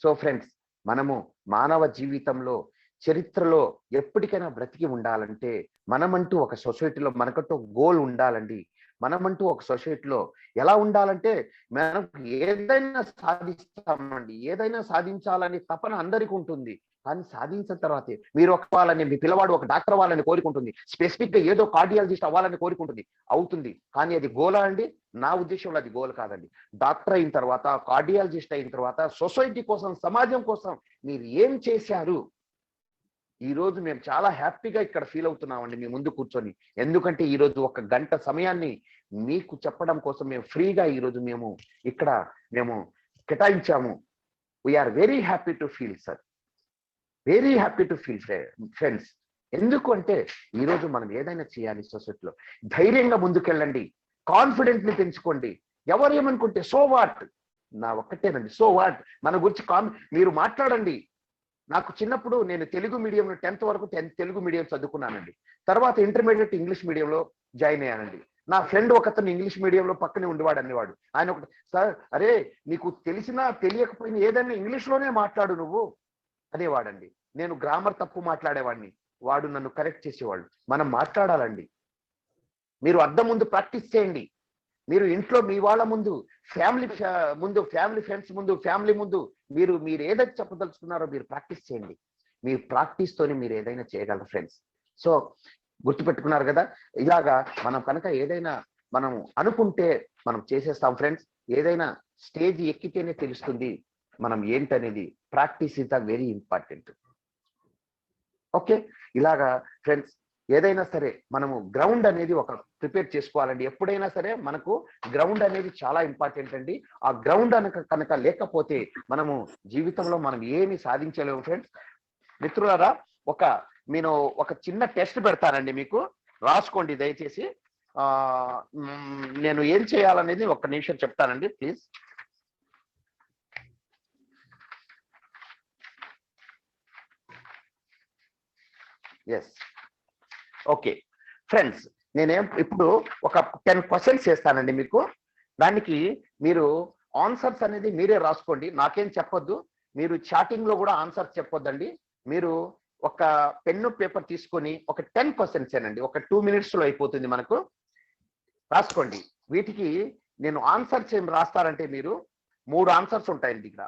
సో ఫ్రెండ్స్, మనము మానవ జీవితంలో చరిత్రలో ఎప్పటికైనా బ్రతికి ఉండాలంటే మనమంటూ ఒక సొసైటీలో మనకంటూ గోల్ ఉండాలండి. మనమంటూ ఒక సొసైటీలో ఎలా ఉండాలంటే, మనకు ఏదైనా సాధిస్తామండి, ఏదైనా సాధించాలని తపన అందరికీ ఉంటుంది. కానీ సాధించిన తర్వాతే మీరు వాళ్ళని, మీ పిల్లవాడు ఒక డాక్టర్ అవ్వాలని కోరుకుంటుంది, స్పెసిఫిక్ గా ఏదో కార్డియాలజిస్ట్ అవ్వాలని కోరుకుంటుంది, అవుతుంది. కానీ అది గోలా అండి? నా ఉద్దేశంలో అది గోల్ కాదండి. డాక్టర్ అయిన తర్వాత, కార్డియాలజిస్ట్ అయిన తర్వాత సొసైటీ కోసం, సమాజం కోసం మీరు ఏం చేశారు? ఈ రోజు మేము చాలా హ్యాపీగా ఇక్కడ ఫీల్ అవుతున్నామండి మీ ముందు కూర్చొని. ఎందుకంటే ఈ రోజు 1 గంట సమయాన్ని మీకు చెప్పడం కోసం మేము ఫ్రీగా ఈ రోజు మేము ఇక్కడ కేటాయించాము. We are very happy to feel sir, very happy to feel friends. ఎందుకు అంటే ఈరోజు మనం ఏదైనా చేయాలి సొసైటీలో, ధైర్యంగా ముందుకెళ్ళండి, కాన్ఫిడెంట్ ని పెంచుకోండి. ఎవరేమనుకుంటే సో వాట్, నా ఒక్కటేనండి, సో వాట్. మన గురించి మీరు మాట్లాడండి. నాకు చిన్నప్పుడు నేను తెలుగు మీడియంలో 10th వరకు తెలుగు మీడియం చదువుకున్నానండి. తర్వాత ఇంటర్మీడియట్ ఇంగ్లీష్ మీడియంలో జాయిన్ అయ్యానండి. నా ఫ్రెండ్ ఒకతను ఇంగ్లీష్ మీడియంలో పక్కనే ఉండేవాడు అనేవాడు. ఆయన ఒకటి, సార్ అరే నీకు తెలిసినా తెలియకపోయినా ఏదైనా ఇంగ్లీష్లోనే మాట్లాడు నువ్వు అనేవాడండి. నేను గ్రామర్ తప్పు మాట్లాడేవాడిని, వాడు నన్ను కరెక్ట్ చేసేవాడు. మనం మాట్లాడాలండి. మీరు అద్దం ముందు ప్రాక్టీస్ చేయండి. మీరు ఇంట్లో మీ వాళ్ళ ముందు, ఫ్యామిలీ ఫ్రెండ్స్ ముందు, ఫ్యామిలీ ముందు మీరు ఏదైతే చెప్పదలుచుకున్నారో మీరు ప్రాక్టీస్ చేయండి. మీ ప్రాక్టీస్ తోని మీరు ఏదైనా చేయగలరు ఫ్రెండ్స్. సో గుర్తుపెట్టుకున్నారు కదా, ఇలాగా మనం కనుక ఏదైనా మనం అనుకుంటే మనం చేసేస్తాం ఫ్రెండ్స్. ఏదైనా స్టేజ్ ఎక్కితేనే తెలుస్తుంది మనం ఏంటనేది. Practice is the very important. Okay, ఇలాగా ఫ్రెండ్స్ ఏదైనా సరే మనము గ్రౌండ్ అనేది ఒక ప్రిపేర్ చేసుకోవాలండి. ఎప్పుడైనా సరే మనకు గ్రౌండ్ అనేది చాలా ఇంపార్టెంట్ అండి. ఆ గ్రౌండ్ కనుక లేకపోతే మనము జీవితంలో మనం ఏమి సాధించలేము ఫ్రెండ్స్. మిత్రులారా, నేను ఒక చిన్న టెస్ట్ పెడతానండి, మీకు రాసుకోండి దయచేసి. నేను ఏం చేయాలనేది 1 నిమిషం చెప్తానండి ప్లీజ్. ఎస్, ఓకే ఫ్రెండ్స్, ఇప్పుడు ఒక 10 క్వశ్చన్స్ చేస్తానండి మీకు. దానికి మీరు ఆన్సర్స్ అనేది మీరే రాసుకోండి, నాకేం చెప్పొద్దు. మీరు చాటింగ్ లో కూడా ఆన్సర్స్ చెప్పొద్దండి. మీరు ఒక పెన్ను పేపర్ తీసుకొని ఒక 10 క్వశ్చన్స్ ఏనండి, ఒక 2 minutes లో అయిపోతుంది మనకు. రాసుకోండి. వీటికి నేను ఆన్సర్స్ ఏం రాస్తారంటే, మీరు 3 ఆన్సర్స్ ఉంటాయండి ఇక్కడ.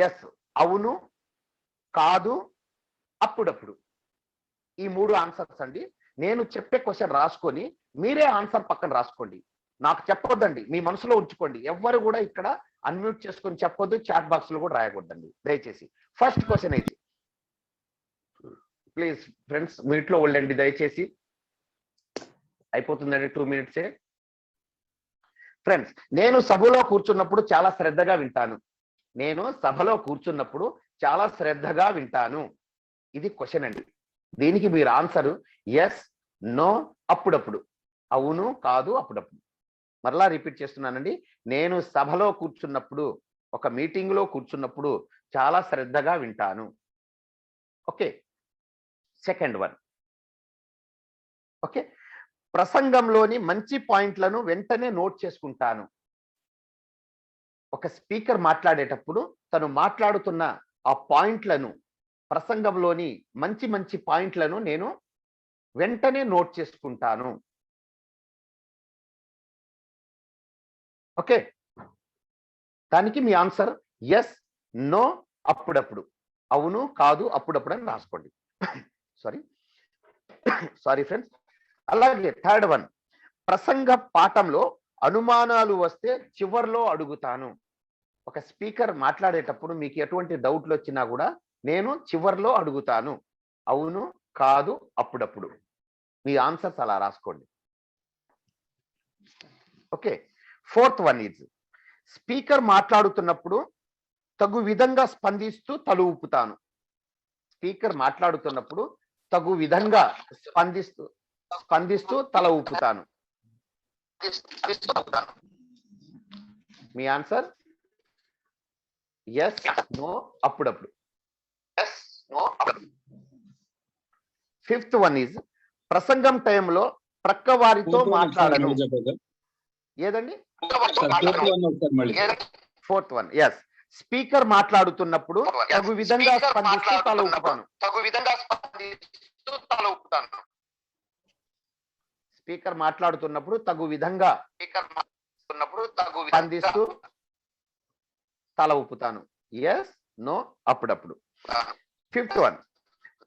ఎస్, అవును, కాదు, అప్పుడప్పుడు. ఈ 3 ఆన్సర్స్ అండి. నేను చెప్పే క్వశ్చన్ రాసుకొని మీరే ఆన్సర్ పక్కన రాసుకోండి. నాకు చెప్పొద్దండి, మీ మనసులో ఉంచుకోండి. ఎవ్వరు కూడా ఇక్కడ అన్మ్యూట్ చేసుకొని చెప్పొద్దు, చాట్ బాక్స్ లో కూడా రాయకూడదండి దయచేసి. ఫస్ట్ క్వశ్చన్ అయితే ప్లీజ్ ఫ్రెండ్స్ మీట్లో వెళ్ళండి దయచేసి, అయిపోతుందండి 2 minutes. ఫ్రెండ్స్, నేను సభలో కూర్చున్నప్పుడు చాలా శ్రద్ధగా వింటాను. నేను సభలో కూర్చున్నప్పుడు చాలా శ్రద్ధగా వింటాను. ఇది క్వశ్చన్ అండి. దీనికి మీరు ఆన్సర్ ఎస్, నో, అప్పుడప్పుడు, అవును, కాదు, అప్పుడప్పుడు. మరలా రిపీట్ చేస్తున్నానండి. నేను సభలో కూర్చున్నప్పుడు, ఒక మీటింగ్ లో కూర్చున్నప్పుడు చాలా శ్రద్ధగా వింటాను. Okay, second one. ఓకే, ప్రసంగంలోని మంచి పాయింట్లను వెంటనే నోట్ చేసుకుంటాను. ఒక స్పీకర్ మాట్లాడేటప్పుడు తను మాట్లాడుతున్న ఆ పాయింట్లను, ప్రసంగంలోని మంచి పాయింట్లను నేను వెంటనే నోట్ చేసుకుంటాను. ఓకే, దానికి మీ ఆన్సర్ ఎస్, నో, అప్పుడప్పుడు, అవును, కాదు, అప్పుడప్పుడు అని రాసుకోండి. Sorry friends. అలాగే థర్డ్ వన్, ప్రసంగ పాఠంలో అనుమానాలు వస్తే చివర్లో అడుగుతాను. ఒక స్పీకర్ మాట్లాడేటప్పుడు మీకు ఎటువంటి డౌట్లు వచ్చినా కూడా నేను చివర్లో అడుగుతాను. అవును, కాదు, అప్పుడప్పుడు. మీ ఆన్సర్స్ అలా రాసుకోండి. Okay. Fourth one is, speaker మాట్లాడుతున్నప్పుడు తగు విధంగా స్పందిస్తూ తల ఊపుతాను. స్పీకర్ మాట్లాడుతున్నప్పుడు తగు విధంగా స్పందిస్తూ తల ఊపుతాను. మీ ఆన్సర్ ఎస్, నో, అప్పుడప్పుడు. ఫిఫ్త్ వన్ ఈజ్, ప్రసంగం టైంలో ప్రక్క వారితో మాట్లాడను. ఏదండి? ఫోర్త్ వన్, ఎస్, స్పీకర్ మాట్లాడుతున్నప్పుడు తగు విధంగా స్పందిస్తూ తల ఊపుతాను. స్పీకర్ మాట్లాడుతున్నప్పుడు తగు విధంగా స్పందిస్తూ తల ఊపుతాను. ఎస్, నో, అప్పుడప్పుడు. ఫిఫ్త్ వన్,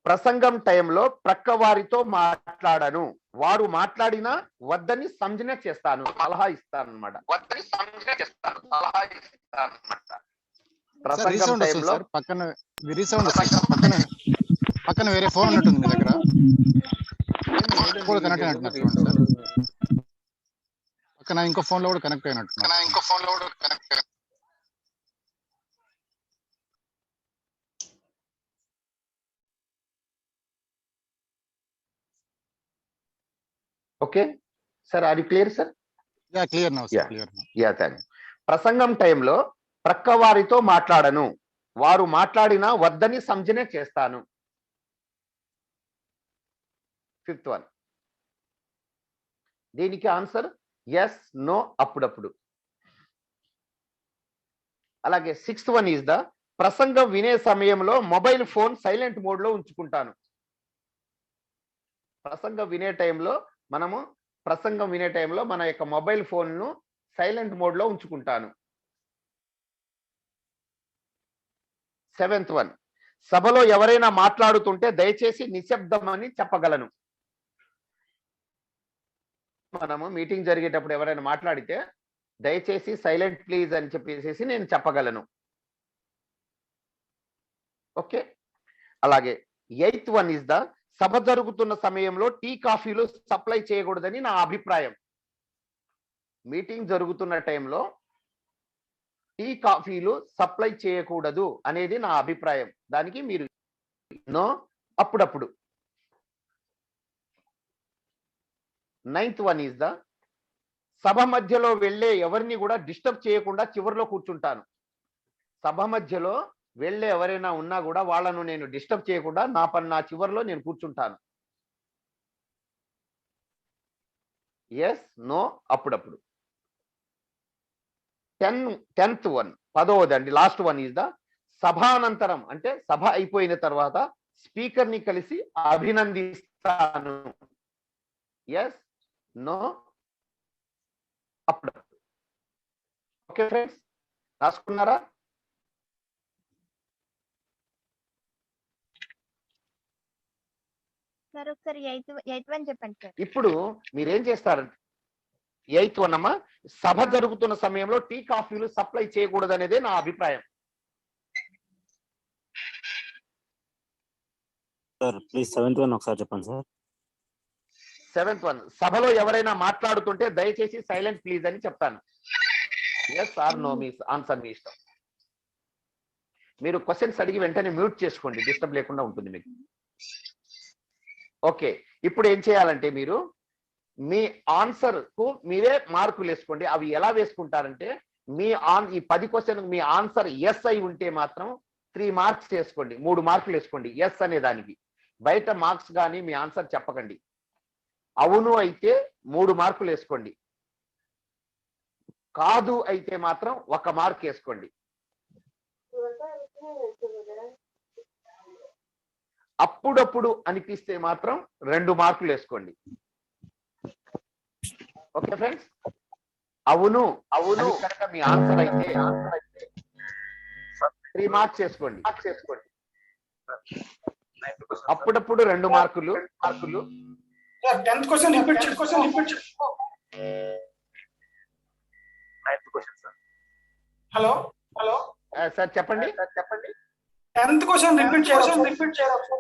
ప్రసంగం టైంలో ప్రక్క వారితో మాట్లాడను. వారు మాట్లాడినా వద్దని సంజన చేస్తాను, సలహా ఇస్తాను అనమాట. ప్రసంగం టైంలో పక్కన వేరే ఫోన్ ఉన్నట్టుంది మీ దగ్గర. కనెక్ట్ అయినట్టు పక్కన ఇంకో ఫోన్ లో కూడా కనెక్ట్ అయినట్టు. ఓకే సార్, అది clear sir? Clear now sir, clear now. Thanks. ప్రసంగం టైంలో ప్రక్క వారితో మాట్లాడను. వారు మాట్లాడినా వద్దని సంజనే చేస్తాను. ఫిఫ్త్ వన్, దీనికి ఆన్సర్ ఎస్, నో, అప్పుడప్పుడు. అలాగే సిక్స్త్ వన్ ఈజ్ ద, ప్రసంగం వినే సమయంలో మొబైల్ ఫోన్ సైలెంట్ మోడ్ లో ఉంచుకుంటాను. ప్రసంగం వినే టైంలో మన యొక్క మొబైల్ ఫోన్ ను సైలెంట్ మోడ్ లో ఉంచుకుంటాను. సెవెంత్ వన్, సభలో ఎవరైనా మాట్లాడుతుంటే దయచేసి నిశ్శబ్దం అని చెప్పగలను. మనము మీటింగ్ జరిగేటప్పుడు ఎవరైనా మాట్లాడితే దయచేసి సైలెంట్ ప్లీజ్ అని చెప్పేసి నేను చెప్పగలను. ఓకే. అలాగే ఎయిత్ వన్ ఇస్ ద, సభ జరుగుతున్న సమయంలో టీ కాఫీలు సప్లై చేయకూడదని నా అభిప్రాయం. మీటింగ్ జరుగుతున్న టైంలో టీ కాఫీలు సప్లై చేయకూడదు అనేది నా అభిప్రాయం. దానికి మీరు నో, అప్పుడప్పుడు. నైన్త్ వన్ ఈజ్ ద, సభ మధ్యలో వెళ్ళే ఎవరిని కూడా డిస్టర్బ్ చేయకుండా చివరిలో కూర్చుంటాను. సభ మధ్యలో వెళ్ళే ఎవరైనా ఉన్నా కూడా వాళ్ళను నేను డిస్టర్బ్ చేయకుండా నా చివరిలో నేను కూర్చుంటాను. ఎస్, నో, అప్పుడప్పుడు. 10th వన్, 10వది అండి, లాస్ట్ వన్ ఈజ్ ద, సభానంతరం అంటే సభ అయిపోయిన తర్వాత స్పీకర్ ని కలిసి అభినందిస్తాను. ఎస్, నో, అప్పుడప్పుడు. ఓకే ఫ్రెండ్స్, రాసుకున్నారా? సార్ ఒకసారి ఎయిత్ వన్ చెప్పండి సార్. ఇప్పుడు మీరేం చేస్తారు? ఎయిత్ వన్ అమ్మా, సభ జరుగుతున్న సమయంలో టీ కాఫీలు సప్లై చేయకూడదు అనేదే నా అభిప్రాయం. సార్ ప్లీజ్ 7th వన్ ఒకసారి చెప్పండి సార్. 7th వన్, సభలో ఎవరైనా మాట్లాడుతుంటే దయచేసి సైలెంట్ ప్లీజ్ అని చెప్తాను. ఎస్ ఆర్ నో, మీ ఆన్సర్ మీ ఇష్టం. మీరు క్వశ్చన్స్ అడిగి వెంటనే మ్యూట్ చేసుకోండి, డిస్టర్బ్ లేకుండా ఉంటుంది మీకు. ఓకే, ఇప్పుడు ఏం చేయాలంటే మీరు మీ ఆన్సర్ కు మీరే మార్కులు వేసుకోండి. అవి ఎలా వేసుకుంటారంటే ఈ 10 క్వశ్చన్ మీ ఆన్సర్ ఎస్ అయి ఉంటే మాత్రం 3 మార్క్స్ వేసుకోండి, 3 మార్కులు వేసుకోండి ఎస్ అనే దానికి. బయట మార్క్స్ కానీ మీ ఆన్సర్ చెప్పకండి. అవును అయితే 3 మార్కులు వేసుకోండి, కాదు అయితే మాత్రం 1 మార్క్ వేసుకోండి. అప్పుడప్పుడు అనిపిస్తే మాత్రం 2 మార్కులు వేసుకోండి. ఓకే ఫ్రెండ్స్, అవును అవును కనుక మీ ఆన్సర్ అయితే 3 మార్క్స్ చేసుకోండి. అప్పుడప్పుడు 2 మార్కులు. Sir 10th question repeat hello sir చెప్పండి. 10th క్వశ్చన్ రిపీట్ చేయాలి.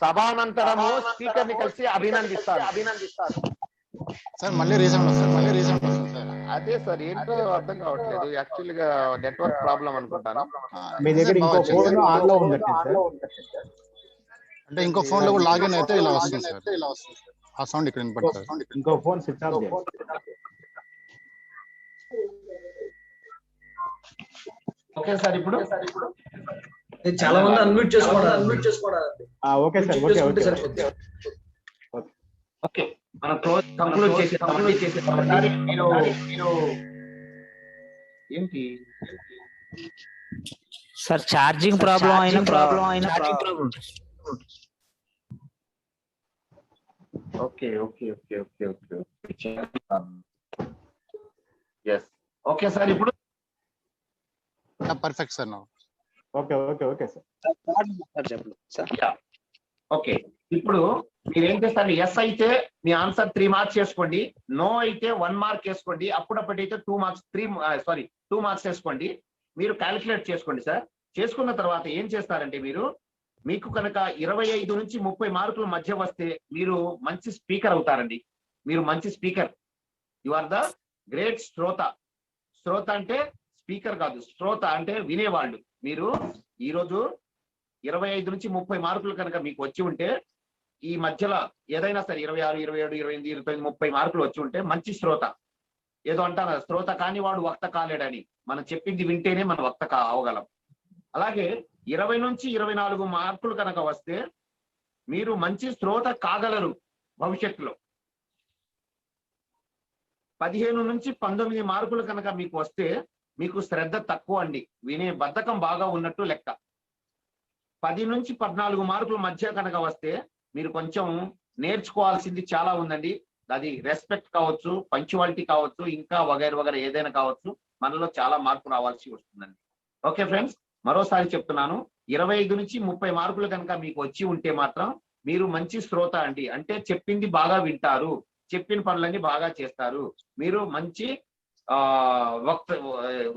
సభానంతరము స్పీకర్ ని కలిసి అభినందిస్తాను. సార్ మళ్ళీ రీసౌండ్ వస్తుంది సార్. అదే సార్ ఏంటో అర్థం కావట్లేదు. యాక్చువల్ గా నెట్వర్క్ ప్రాబ్లం అనుకుంటాను. మీ దగ్గర ఇంకో ఫోన్ ఆన్ లో ఉంది సార్. అంటే ఇంకో ఫోన్ లో కూడా లాగిన్ అయితే ఇలా వస్తుంది సార్. ఆ సౌండ్ ఇక్కడ వినపడుతుంది. ఇంకో ఫోన్ స్విచ్ ఆఫ్ చేయండి. Okay sir. ఇప్పుడు చాలా మంది అన్మ్యూట్ చేసుకోవడానికి ఓకే సార్. ఓకే మనం కంక్లూడ్ చేసేసామండి. మీరు ఏంటి సార్ ఛార్జింగ్ ప్రాబ్లం అయినా ఓకే ఎస్ ఓకే సార్. ఇప్పుడు perfect sir. Okay sir. Okay ఇప్పుడు మీరు ఏం చేస్తారు? ఎస్ అయితే మీ ఆన్సర్ 3 మార్క్స్ చేసుకోండి. నో అయితే 1 మార్క్ వేసుకోండి. అప్పుడప్పుడైతే 2 మార్క్స్ వేసుకోండి. మీరు క్యాలిక్యులేట్ చేసుకోండి సార్. చేసుకున్న తర్వాత ఏం చేస్తారంటే మీకు కనుక 25 నుంచి 30 మార్కుల మధ్య వస్తే మీరు మంచి స్పీకర్ అవుతారండి. మీరు మంచి speaker. You are the great శ్రోత. శ్రోత అంటే స్పీకర్ కాదు, శ్రోత అంటే వినేవాళ్ళు. మీరు ఈరోజు 25 నుంచి 30 మార్కులు కనుక మీకు వచ్చి ఉంటే, ఈ మధ్యలో ఏదైనా సరే 26, 27, 28, 29, 30 మార్కులు వచ్చి ఉంటే మంచి శ్రోత. ఏదో అంటారు శ్రోత కాని వాడు వక్త కాలేడని. మనం చెప్పింది వింటేనే మనం వక్త అవగలం. అలాగే 20 నుంచి 24 మార్కులు కనుక వస్తే మీరు మంచి శ్రోత కాగలరు భవిష్యత్తులో. 15 నుంచి 19 మార్కులు కనుక మీకు వస్తే మీకు శ్రద్ధ తక్కువ అండి. వినే బద్ధకం బాగా ఉన్నట్టు లెక్క. 10 నుంచి 14 మార్కుల మధ్య కనుక వస్తే మీరు కొంచెం నేర్చుకోవాల్సింది చాలా ఉందండి. అది రెస్పెక్ట్ కావచ్చు, పంక్చువాలిటీ కావచ్చు, ఇంకా వగైరా ఏదైనా కావచ్చు. మనలో చాలా మార్పు రావాల్సి వస్తుందండి. ఓకే ఫ్రెండ్స్, మరోసారి చెప్తున్నాను. 25 నుంచి 30 మార్కులు కనుక మీకు వచ్చి ఉంటే మాత్రం మీరు మంచి శ్రోత అండి. అంటే చెప్పింది బాగా వింటారు, చెప్పిన పనులన్నీ బాగా చేస్తారు. మీరు మంచి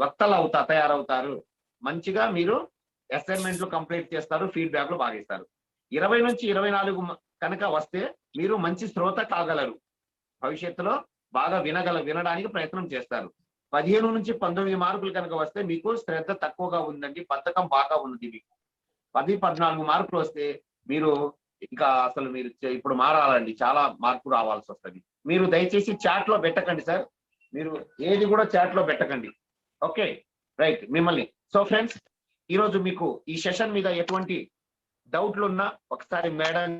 వక్తలు తయారవుతారు. మంచిగా మీరు అసైన్మెంట్లు కంప్లీట్ చేస్తారు, ఫీడ్బ్యాక్లు బాగా ఇస్తారు. 20 నుంచి 24 కనుక వస్తే మీరు మంచి శ్రోత కాగలరు. భవిష్యత్తులో బాగా వినడానికి ప్రయత్నం చేస్తారు. 15 నుంచి 19 మార్కులు కనుక వస్తే మీకు శ్రద్ధ తక్కువగా ఉందండి, బద్ధకం బాగా ఉంది. మీకు 10, 14 మార్కులు వస్తే మీరు ఇంకా అసలు మీరు ఇప్పుడు మారాలండి. చాలా మార్పు రావాల్సి వస్తుంది. మీరు దయచేసి చాట్ లో పెట్టకండి సార్. మీరు ఏది కూడా చాట్ లో పెట్టకండి. Okay right. మిమ్మల్ని సో ఫ్రెండ్స్, ఈరోజు మీకు ఈ సెషన్ మీద ఎటువంటి డౌట్లు ఉన్నా ఒకసారి మేడం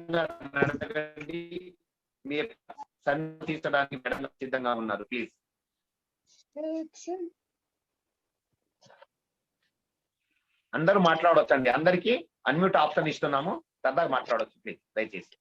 అడగండి. మీరు తీర్చడానికి మేడం సిద్ధంగా ఉన్నారు. ప్లీజ్. అందరూ మాట్లాడవచ్చండి. అందరికీ అన్మ్యూట్ ఆప్షన్ ఇస్తున్నాము. సరదాగా మాట్లాడవచ్చు ప్లీజ్ దయచేసి.